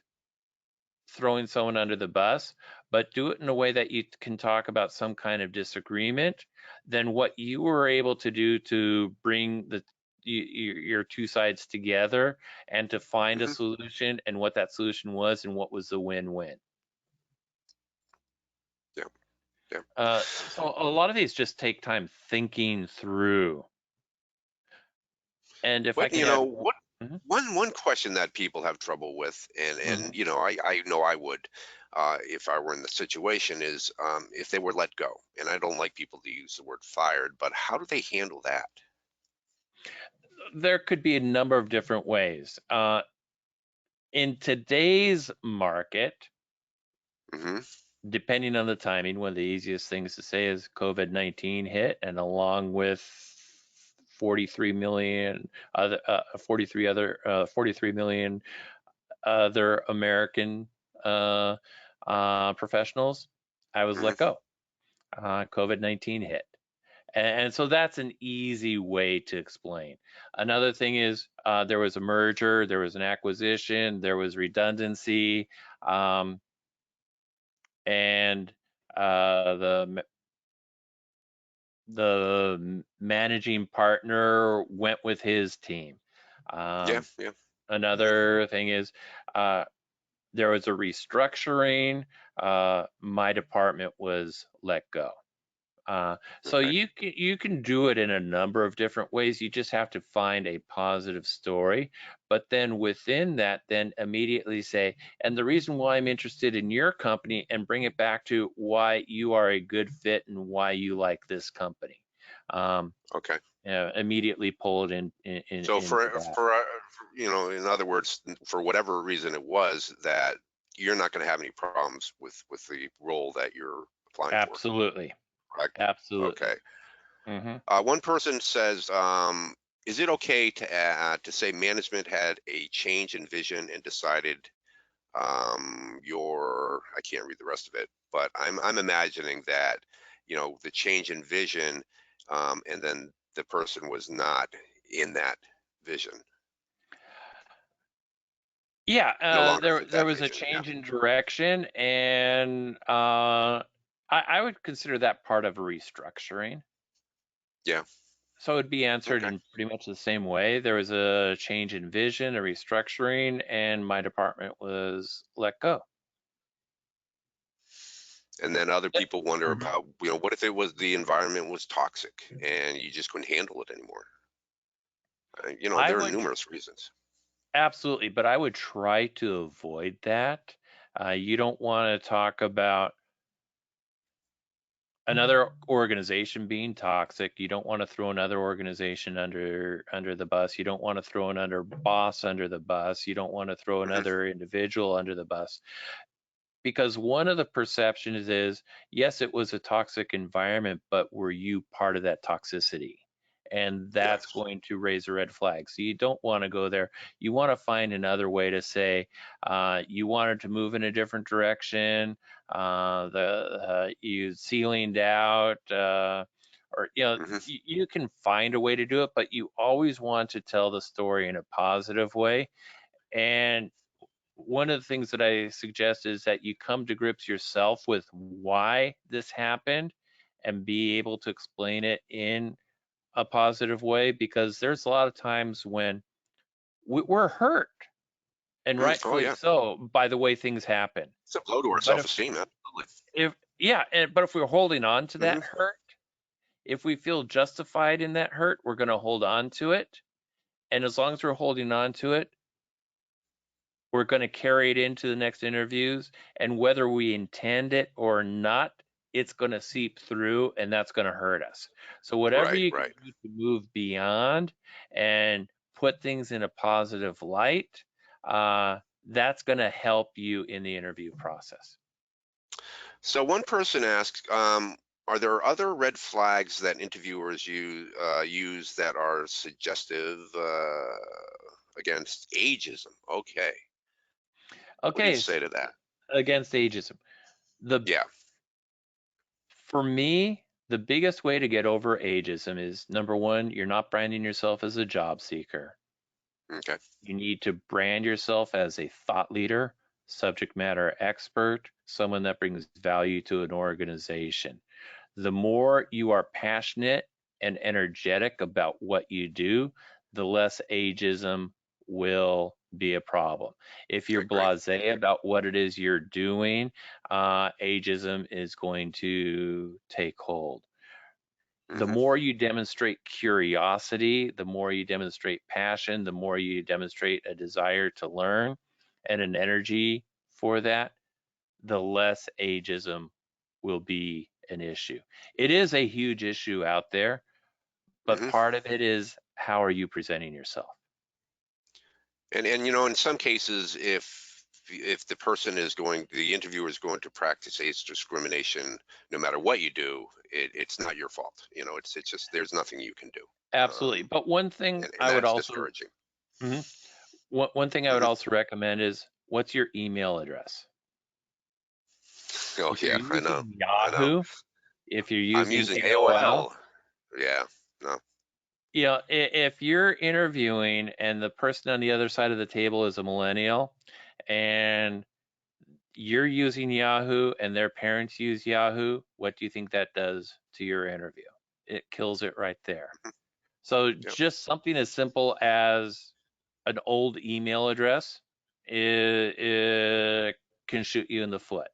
throwing someone under the bus, but do it in a way that you can talk about some kind of disagreement, then what you were able to do to bring your two sides together and to find a Hmm. solution and what that solution was and what was the win-win. Yeah, yeah. So a lot of these just take time thinking through. And if I What can you add, know, what Mhm, one question that people have trouble with, and mhm. I know I would, if I were in the situation, is if they were let go. And I don't like people to use the word fired, but how do they handle that? There could be a number of different ways. In today's market, Hmm. depending on the timing, one of the easiest things to say is COVID-19 hit, and along with 43 million other, 43 million other American uh, professionals, I was Hmm. let go. COVID-19 hit. And so that's an easy way to explain. Another thing is there was a merger, there was an acquisition, there was redundancy, um, and the managing partner went with his team. Yeah, Um, yeah. Yeah. Another thing is there was a restructuring. My department was let go. So Okay. you can do it in a number of different ways. You just have to find a positive story, but then within that, then immediately say, and the reason why I'm interested in your company, and bring it back to why you are a good fit and why you like this company. Um, Okay. Immediately pull it So into that. in other words, for whatever reason it was, that you're not going to have any problems with the role that you're applying for, Absolutely, correct? absolutely. Okay. Hmm. One person says, is it okay to say management had a change in vision and decided I can't read the rest of it, but I'm imagining that the change in vision, and then the person was not in that vision, Yeah, no longer there fit there that was a vision. Yeah. change in direction, and I would consider that part of a restructuring. Yeah. So it would be answered Okay. in pretty much the same way. There was a change in vision, a restructuring, and my department was let go. And then other Yep. people wonder Mhm. about, what if it was the environment was toxic and you just couldn't handle it anymore? I there are would numerous reasons. absolutely, but I would try to avoid that. You don't want to talk about another organization being toxic. You don't want to throw another organization under the bus. You don't want to throw another boss under the bus. You don't want to throw Hmm. another individual under the bus, because one of the perceptions is, yes, it was a toxic environment, but were you part of that toxicity? And that's Yes. going to raise a red flag. So you don't want to go there. You want to find another way to say you wanted to move in a different direction. The you ceilinged out, or Hmm. you can find a way to do it, but you always want to tell the story in a positive way. And one of the things that I suggest is that you come to grips yourself with why this happened and be able to explain it in a positive way, because there's a lot of times when we're hurt, and Oh rightfully yeah. so, by the way things happen. It's a blow to our But self-esteem. Absolutely. if yeah, but if we're holding on to that Hmm. hurt, if we feel justified in that hurt, we're going to hold on to it. And as long as we're holding on to it, we're going to carry it into the next interviews, and whether we intend it or not, it's going to seep through, and that's going to hurt us. So whatever Right. you can Right. do to move beyond and put things in a positive light, that's going to help you in the interview process. So one person asks, Are there other red flags that interviewers use that are suggestive against ageism? Okay. What do you Okay, say to that? against ageism. The Yeah. For me, the biggest way to get over ageism is number one, you're not branding yourself as a job seeker. Okay. You need to brand yourself as a thought leader, subject matter expert, someone that brings value to an organization. The more you are passionate and energetic about what you do, the less ageism will be a problem. If I you're agree. blasé about what it is you're doing, ageism is going to take hold. The Hmm. more you demonstrate curiosity, the more you demonstrate passion, the more you demonstrate a desire to learn and an energy for that, the less ageism will be an issue. It is a huge issue out there, but Hmm. part of it is how are you presenting yourself? And in some cases, if the person is going, the interviewer is going to practice age discrimination, no matter what you do, it's not your fault. It's just there's nothing you can do, Absolutely. um, But one thing and I would that's also discouraging. mhm. One thing I would Hmm. also recommend is what's your email address? Oh If you're yeah, I know, using I know. Yahoo, if you're I'm using using AOL, AOL. Yeah, no, if you're interviewing and the person on the other side of the table is a millennial and you're using Yahoo and their parents use Yahoo, what do you think that does to your interview? It kills it right there. So yep, just something as simple as an old email address, it can shoot you in the foot.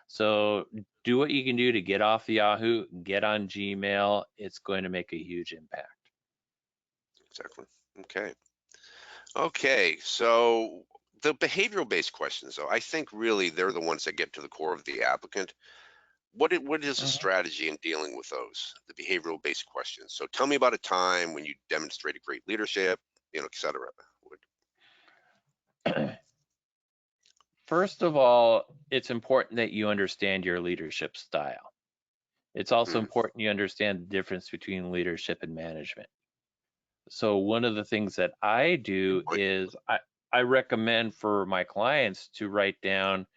So do what you can do to get off the Yahoo, get on Gmail. It's going to make a huge impact. exactly. Okay. Okay, so the behavioral based questions, though, I think really they're the ones that get to the core of the applicant. What is the Mhm. strategy in dealing with those, the behavioral based questions? So tell me about a time when you demonstrated great leadership, et cetera. First of all, it's important that you understand your leadership style. It's also Mm, important you understand the difference between leadership and management. So one of the things that I good do point. is I recommend for my clients to write down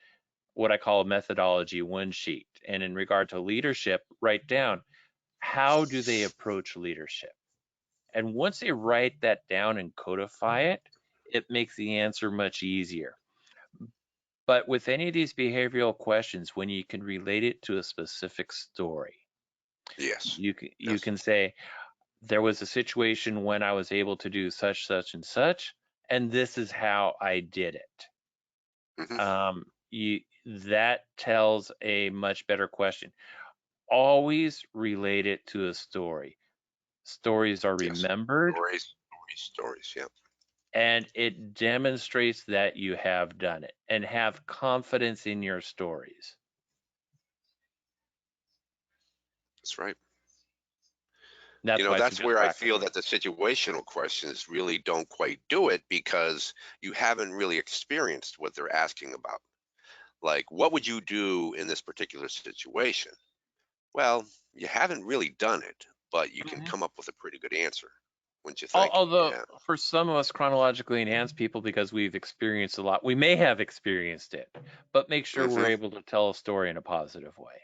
what I call a methodology one sheet. And in regard to leadership, write down how do they approach leadership? And once they write that down and codify it, it makes the answer much easier. But with any of these behavioral questions, when you can relate it to a specific story, Yes. you Yes. can say, there was a situation when I was able to do such, such, and such, and this is how I did it. Hmm. That tells a much better question. Always relate it to a story. Stories are Yes. remembered, Stories. Yeah, and it demonstrates that you have done it and have confidence in your stories. that's right. That's why I That's suggest where I feel practicing. that the situational questions really don't quite do it because you haven't really experienced what they're asking about. Like, what would you do in this particular situation? Well, you haven't really done it, but you can Mhm. come up with a pretty good answer, wouldn't you think? Although Yeah. for some of us chronologically enhanced people, because we've experienced a lot, we may have experienced it, but make sure we're Hmm. able to tell a story in a positive way.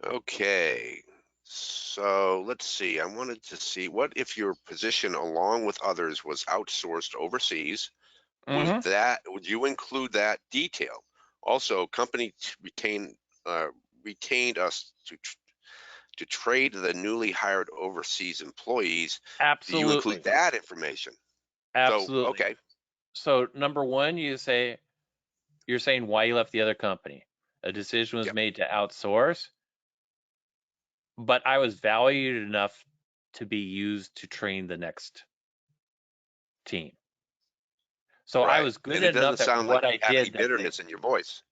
Okay. So let's see. I wanted to see what if your position along with others was outsourced overseas? Hmm. Would you include that detail? Also, uh, retained us to trade the newly hired overseas employees. Do you include Absolutely. that information? So, Absolutely. okay. So number one, you're saying why you left the other company. A decision was Yep. made to outsource, but I was valued enough to be used to train the next team. So I Right. was good And it enough doesn't at sound like what you I have any did that they bitterness in your voice.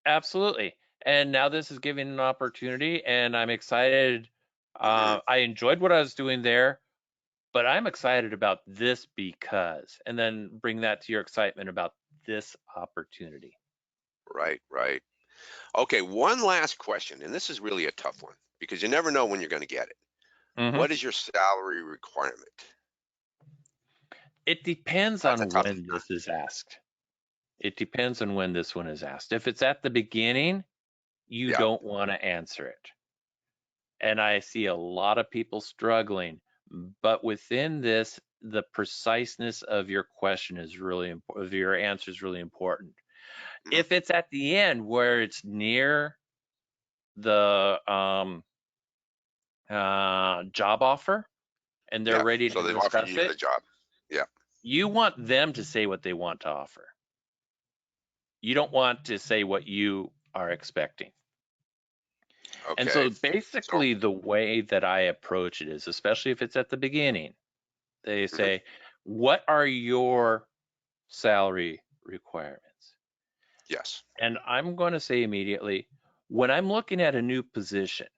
absolutely. And now this is giving an opportunity, and I'm excited. Hmm. I enjoyed what I was doing there, but I'm excited about this because, and then bring that to your excitement about this opportunity. Right, right. Okay, one last question, and this is really a tough one because you never know when you're going to get it. Hmm. What is your salary requirement? It depends That's a on toughie. when this is asked. It depends on when this one is asked. If it's at the beginning, you Yeah. don't want to answer it. And I see a lot of people struggling. But within this, the preciseness of your question is really important, of your answer is really important. Hmm. If it's at the end where it's near the job offer and they're Yeah. ready So to they've offered discuss you the it, job. Yeah. you want them to say what they want to offer. You don't want to say what you are expecting. And Okay. so So. basically, the way that I approach it is, especially if it's at the beginning, they Mhm. say, what are your salary requirements? Yes. And I'm going to say immediately, when I'm looking at a new position,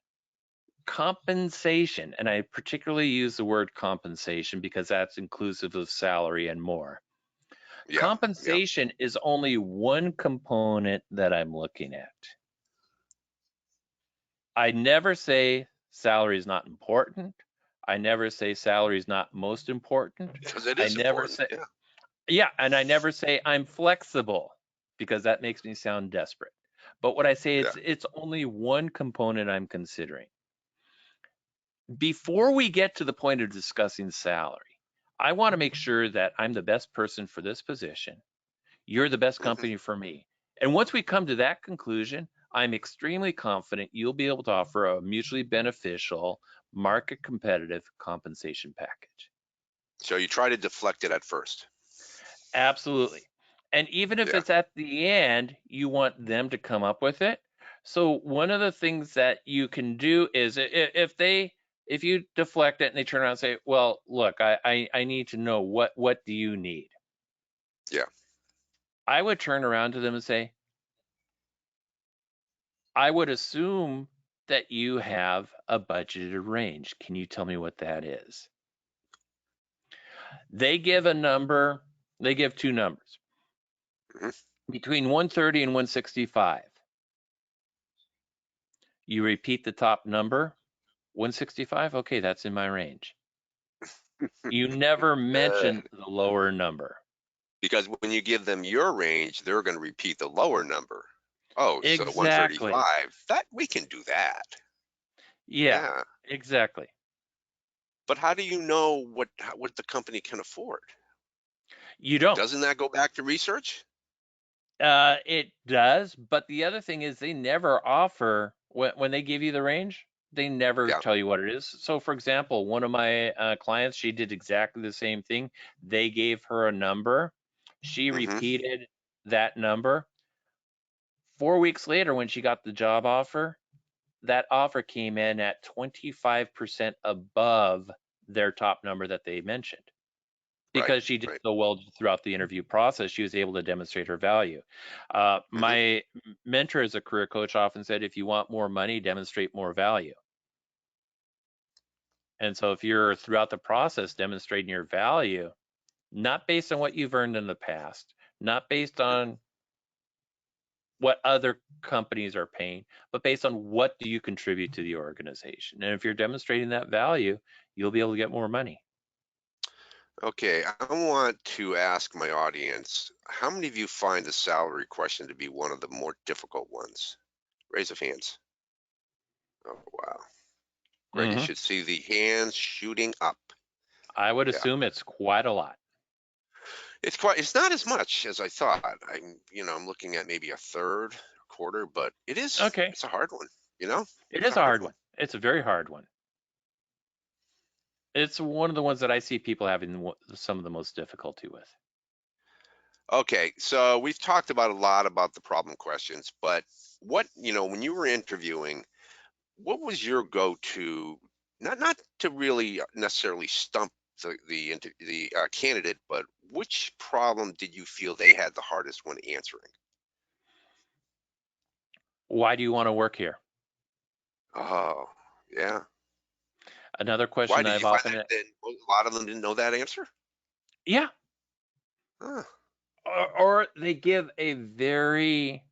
compensation, and I particularly use the word compensation because that's inclusive of salary and more. Yeah. Yeah. Compensation is only one component that I'm looking at. I never say salary is not important. I never say salary is not most important. Because it I is never important. say, Yeah. yeah, and I never say I'm flexible because that makes me sound desperate. But what I say Yeah. it's only one component I'm considering. Before we get to the point of discussing salary, I want to make sure that I'm the best person for this position. You're the best Hmm. company for me. And once we come to that conclusion, I'm extremely confident you'll be able to offer a mutually beneficial, market competitive compensation package. So you try to deflect it at first. Absolutely. And even if Yeah. it's at the end, you want them to come up with it. So one of the things that you can do is if you deflect it and they turn around and say, well, look, I need to know what do you need? Yeah. I would turn around to them and say, I would assume that you have a budgeted range. Can you tell me what that is? They give a number, they give two numbers Hmm. between 130 and 165. You repeat the top number, 165. Okay, that's in my range. You never Uh, mention the lower number. because when you give them your range, they're going to repeat the lower number. Oh, so Exactly. 135. That we can do that. Yeah, Yeah. exactly. But how do you know what the company can afford? You don't. Doesn't that go back to research? It does, but the other thing is they never offer when they give you the range, they never Yeah. tell you what it is. So, for example, one of my clients, she did exactly the same thing. They gave her a number. She Hmm. repeated that number. 4 weeks later, when she got the job offer, that offer came in at 25% above their top number that they mentioned. Right. Because she did Right. so well throughout the interview process, she was able to demonstrate her value. Hmm. My mentor as a career coach often said, if you want more money, demonstrate more value. And so if you're throughout the process demonstrating your value, not based on what you've earned in the past, not based on what other companies are paying, but based on what do you contribute to the organization. And if you're demonstrating that value, you'll be able to get more money. Okay, I want to ask my audience, how many of you find the salary question to be one of the more difficult ones? Raise of hands. Oh, wow. Great. You Hmm. should see the hands shooting up. I would Yeah. assume it's quite a lot. It's not as much as I thought. I'm looking at maybe a third, quarter, but Okay. it's a hard one, you know? It It's a is a hard hard one. one. It's a very hard one. It's one of the ones that I see people having some of the most difficulty with. Okay, so we've talked about a lot about the problem questions, but when you were interviewing, what was your go-to, not to really necessarily stump the candidate, but which problem did you feel they had the hardest when answering? Why do you want to work here? Oh, yeah. Another Why question did I've you find often, that a lot of them didn't know that answer? yeah, Huh. or they give a very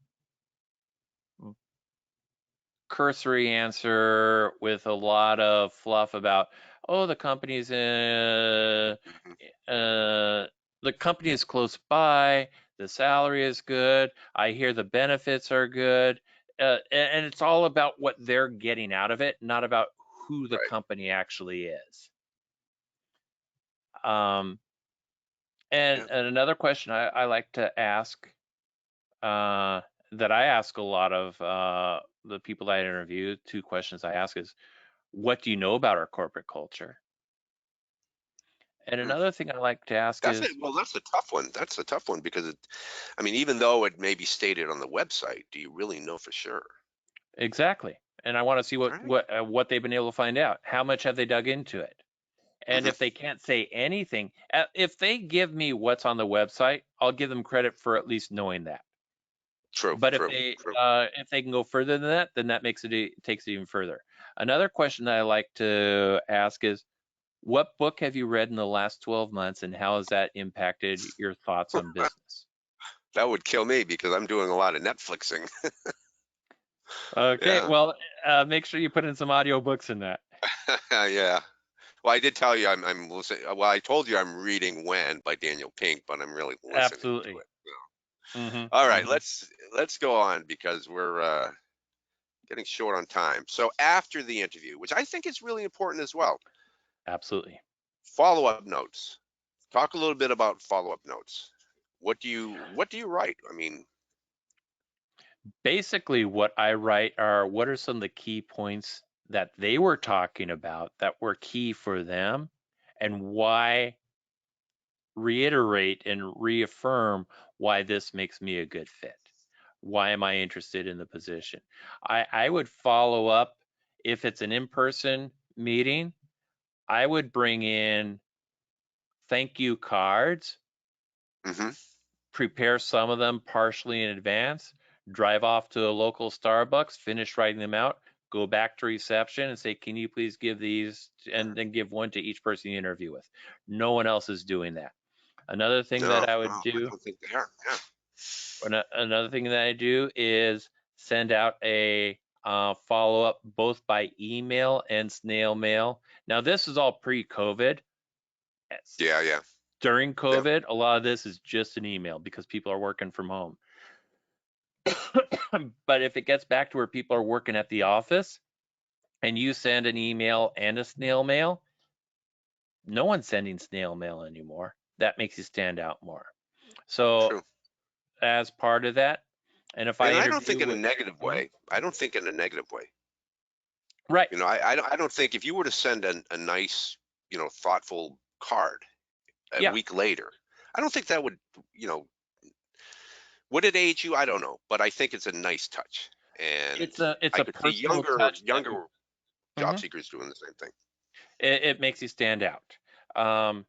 cursory answer with a lot of fluff about, oh, Mhm. uh, the company is close by, the salary is good, I hear the benefits are good, and it's all about what they're getting out of it, not about who the Right. company actually is. Um, and, Yeah. and another question I like to ask, uh, that I ask a lot of the people that I interview, two questions I ask is, what do you know about our corporate culture? And Mm. another thing I like to ask That's it. is, Well, that's a tough one. That's a tough one because I mean, even though it may be stated on the website, do you really know for sure? exactly. And I want to see All right. what they've been able to find out. How much have they dug into it? And Hmm. if they can't say anything, if they give me what's on the website, I'll give them credit for at least knowing that. True. But True. True. if they can go further than that, then that makes takes it even further. Another question that I like to ask is, what book have you read in the last 12 months, and how has that impacted your thoughts on business? That would kill me because I'm doing a lot of Netflixing. Okay, Yeah. well, make sure you put in some audiobooks in that. Yeah. Well, I did tell you I'm listening. Well, I told you I'm reading When by Daniel Pink, but I'm really listening to Absolutely. it. Hmm. All right, Hmm. let's go on because we're getting short on time. So after the interview, which I think is really important as well, Absolutely. follow-up notes. Talk a little bit about follow-up notes. What do you write? I mean, Basically, what I write are, what are some of the key points that they were talking about that were key for them, and why, reiterate and reaffirm why this makes me a good fit. Why am I interested in the position? I would follow up if it's an in-person meeting. I would bring in thank you cards, hmm, prepare some of them partially in advance, drive off to a local Starbucks, finish writing them out, go back to reception and say, can you please give these, and then give one to each person you interview with. No one else is doing that. Another thing no, that I no, would I do, don't think they are. Yeah, another thing that I do is send out a follow up both by email and snail mail. Now, this is all pre COVID. yeah, yeah, During yeah. COVID, a lot of this is just an email because people are working from home. But if it gets back to where people are working at the office and you send an email and a snail mail, no one's sending snail mail anymore. That makes you stand out more. So, True. as part of that, and if I And I don't think interview in a with, negative mhm, way. I don't think in a negative way. right, You know, I don't think if you were to send a nice, thoughtful card a yeah, week later, I don't think that would, you know, would it age you? I don't know, but I think it's a nice touch, and it's I a could see personal touch that, younger job mhm, seekers doing the same thing. it makes you stand out, um,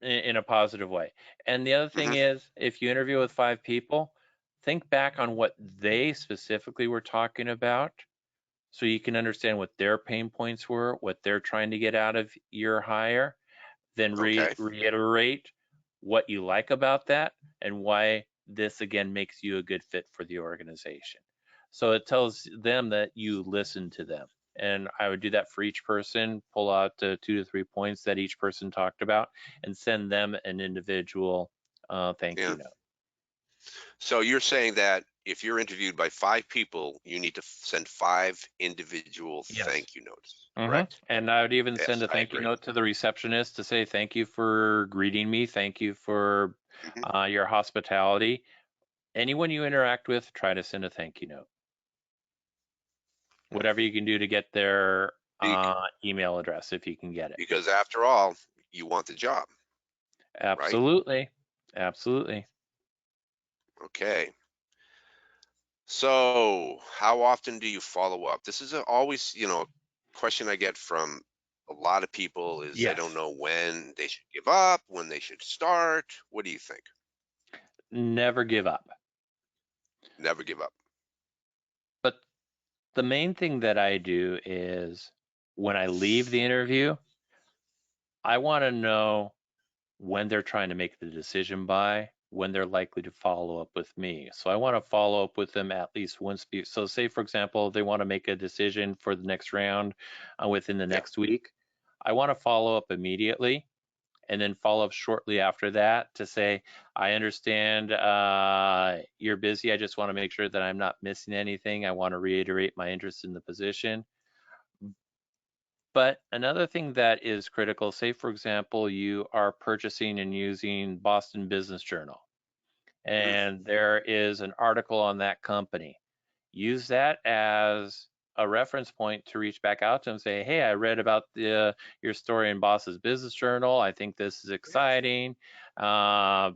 in a positive way. And the other thing Hmm. is, if you interview with 5 people, think back on what they specifically were talking about, so you can understand what their pain points were, what they're trying to get out of your hire, then Okay. reiterate what you like about that and why this again makes you a good fit for the organization. So it tells them that you listen to them. And I would do that for each person, pull out 2 to 3 points that each person talked about, and send them an individual thank Yeah. you note. So you're saying that if you're interviewed by 5 people, you need to send 5 individual Yes. thank you notes, Hmm. correct? And I would even send Yes, a I thank you agree. note to the receptionist to say thank you for greeting me, thank you for Hmm. your hospitality. Anyone you interact with, try to send a thank you note. Whatever you can do to get their email address if you can get it. Because after all, you want the job, right? Absolutely. Absolutely. Okay. So, how often do you follow up? This is always, question I get from a lot of people is they don't Yes. know when they should give up, when they should start. What do you think? Never give up. Never give up. But the main thing that I do is, when I leave the interview, I want to know when they're trying to make the decision by. when they're likely to follow up with me. So I want to follow up with them at least once. So say, for example, they want to make a decision for the next round within the Yeah, next week. I want to follow up immediately and then follow up shortly after that to say, I understand you're busy. I just want to make sure that I'm not missing anything. I want to reiterate my interest in the position. But another thing that is critical, say, for example, you are purchasing and using Boston Business Journal, mm, and there is an article on that company. Use that as a reference point to reach back out to them and say, hey, I read about your story in Boss's Business Journal. I think this is exciting. Uh,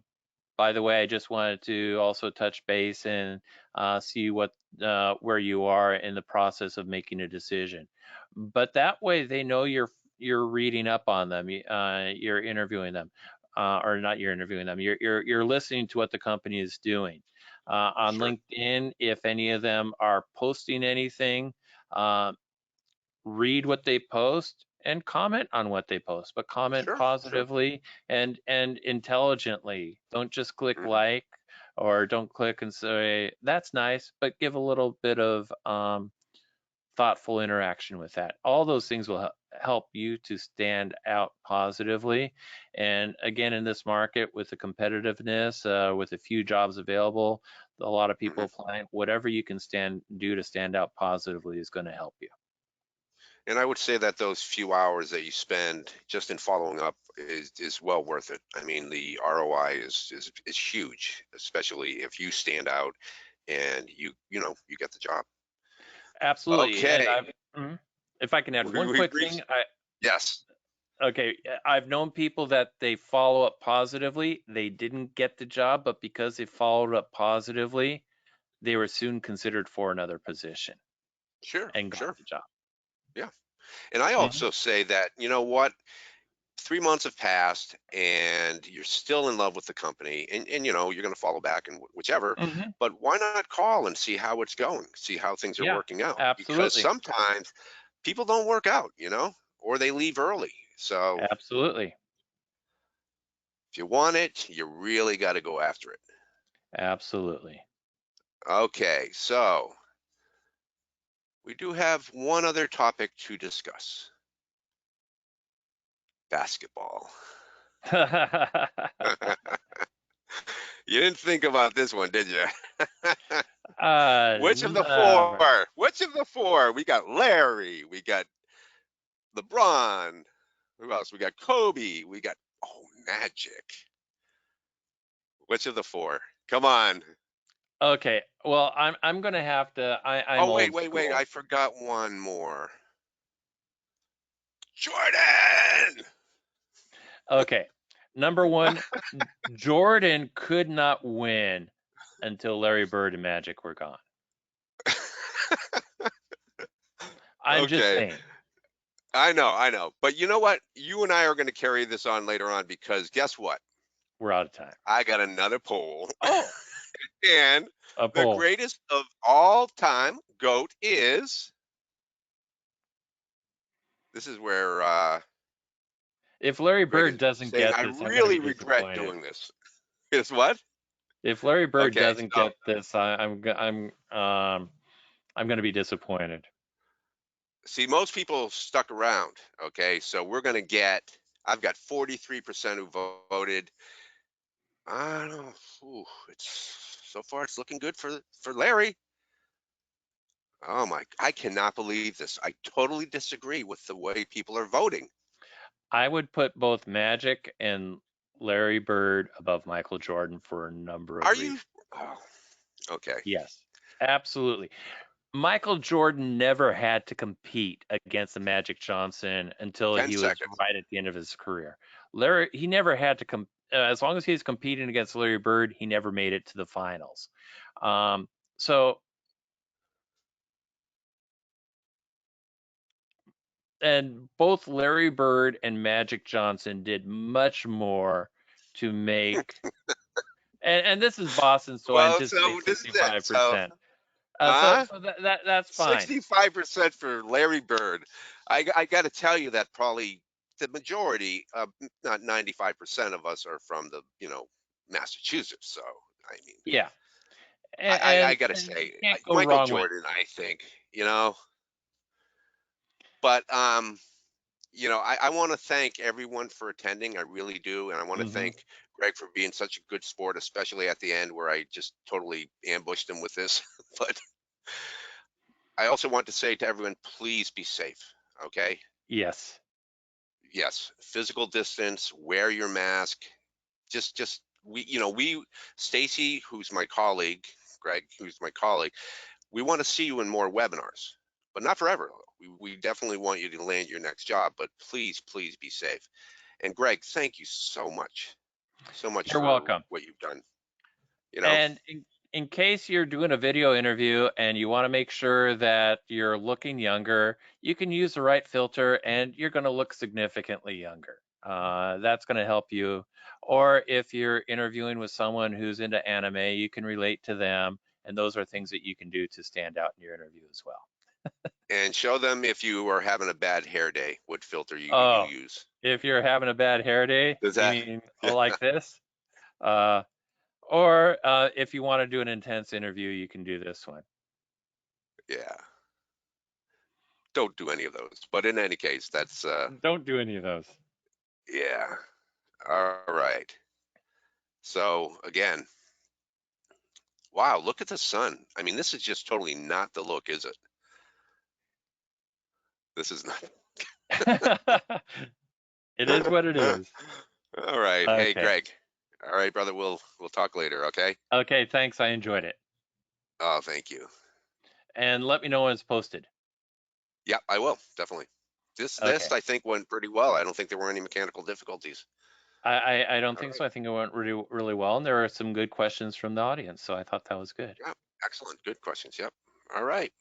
by the way, I just wanted to also touch base and see what where you are in the process of making a decision. But that way, they know you're reading up on them. You're interviewing them, or not. You're interviewing them. You're listening to what the company is doing. On sure, LinkedIn, if any of them are posting anything, uh, read what they post and comment on what they post, but comment sure, sure. positively and intelligently. Don't just click Hmm. like, or don't click and say that's nice, but give a little bit of thoughtful interaction with that. All those things will help you to stand out positively. And again, in this market with the competitiveness, with a few jobs available, a lot of people Hmm. applying, whatever you can do to stand out positively is going to help you. And I would say that those few hours that you spend just in following up is well worth it. I mean, the ROI is huge, especially if you stand out and you get the job. Absolutely. And Okay, mhm. If I can add one we've quick thing, reached. Yes, okay, I've known people that they follow up positively. They didn't get the job, but because they followed up positively, they were soon considered for another position sure, and got sure, the job. yeah. And I Hmm. also say that, you know what, 3 months have passed and you're still in love with the company, and you're going to follow back and whichever, Hmm. but why not call and see how it's going, see how things are Yeah, working out, because absolutely. sometimes people don't work out, or they leave early. So Absolutely. if you want it, you really got to go after it. Absolutely. Okay, so we do have one other topic to discuss: basketball. You didn't think about this one, did you? Which of the Never. four? Which of the four? We got Larry, we got LeBron. Who else? We got Kobe. We got, oh, Magic. Which of the four? Come on. Okay. Well, I'm gonna have to. I'm Oh, wait, old wait, wait. I school. forgot one more. Jordan. Okay. Number one, Jordan could not win until Larry Bird and Magic were gone. I'm just Okay. saying. I know. But you know what? You and I are going to carry this on later on, because guess what? We're out of time. I got another poll. Oh, And a the poll. greatest of all time GOAT is, this is where If Larry Greg Bird is doesn't saying, get I this, I'm going to be really regret disappointed. doing this. Is what? If Larry Bird Okay, doesn't so get this, I'm going to be disappointed. see, most people stuck around. Okay, so we're going to get, I've got 43% who voted. I don't know. Ooh, so far it's looking good for Larry. Oh my, I cannot believe this. I totally disagree with the way people are voting. I would put both Magic and Larry Bird above Michael Jordan for a number Are of you? reasons. Oh, okay. Yes, absolutely. Michael Jordan never had to compete against the Magic Johnson until 10 he was seconds. right at the end of his career. Larry, he never had to as long as he was competing against Larry Bird, he never made it to the finals. Um, so, and both Larry Bird and Magic Johnson did much more to make, and this is Boston, so I Well, anticipate so this is it. So, 65%. uh, So that's fine. 65% for Larry Bird. I got to tell you that probably the majority, not 95% of us, are from the Massachusetts. So I mean, Yeah, I gotta and you say, can't go Michael wrong with. Jordan, I think, you know, but I want to thank everyone for attending. I really do, and I want to Hmm. thank Greg for being such a good sport, especially at the end where I just totally ambushed him with this. But I also want to say to everyone, please be safe. Okay. Yes. Yes, physical distance, wear your mask. Just we Stacy, who's my colleague, Greg, who's my colleague, we want to see you in more webinars, but not forever. We definitely want you to land your next job, but please, please be safe. And Greg, thank you so much You're for welcome. what you've done. You know, And in case you're doing a video interview and you want to make sure that you're looking younger, you can use the right filter and you're going to look significantly younger. That's going to help you. Or if you're interviewing with someone who's into anime, you can relate to them. And those are things that you can do to stand out in your interview as well. and show them if you are having a bad hair day, what filter you Oh, use. if you're having a bad hair day, Does you that? mean like this? Uh, or if you want to do an intense interview, you can do this one. Yeah. Don't do any of those. But in any case, that's Don't do any of those. yeah. All right. So again, wow, look at the sun. I mean, this is just totally not the look, is it? This is not. It is what it is. All right. Hey, Okay. Greg. All right, brother. We'll talk later. Okay. Okay, thanks. I enjoyed it. Oh, thank you. And let me know when it's posted. Yeah, I will definitely. This Okay. I think went pretty well. I don't think there were any mechanical difficulties. I don't All think right. so. I think it went really well, and there were some good questions from the audience, so I thought that was good. Yeah. Excellent. Good questions. Yep. All right.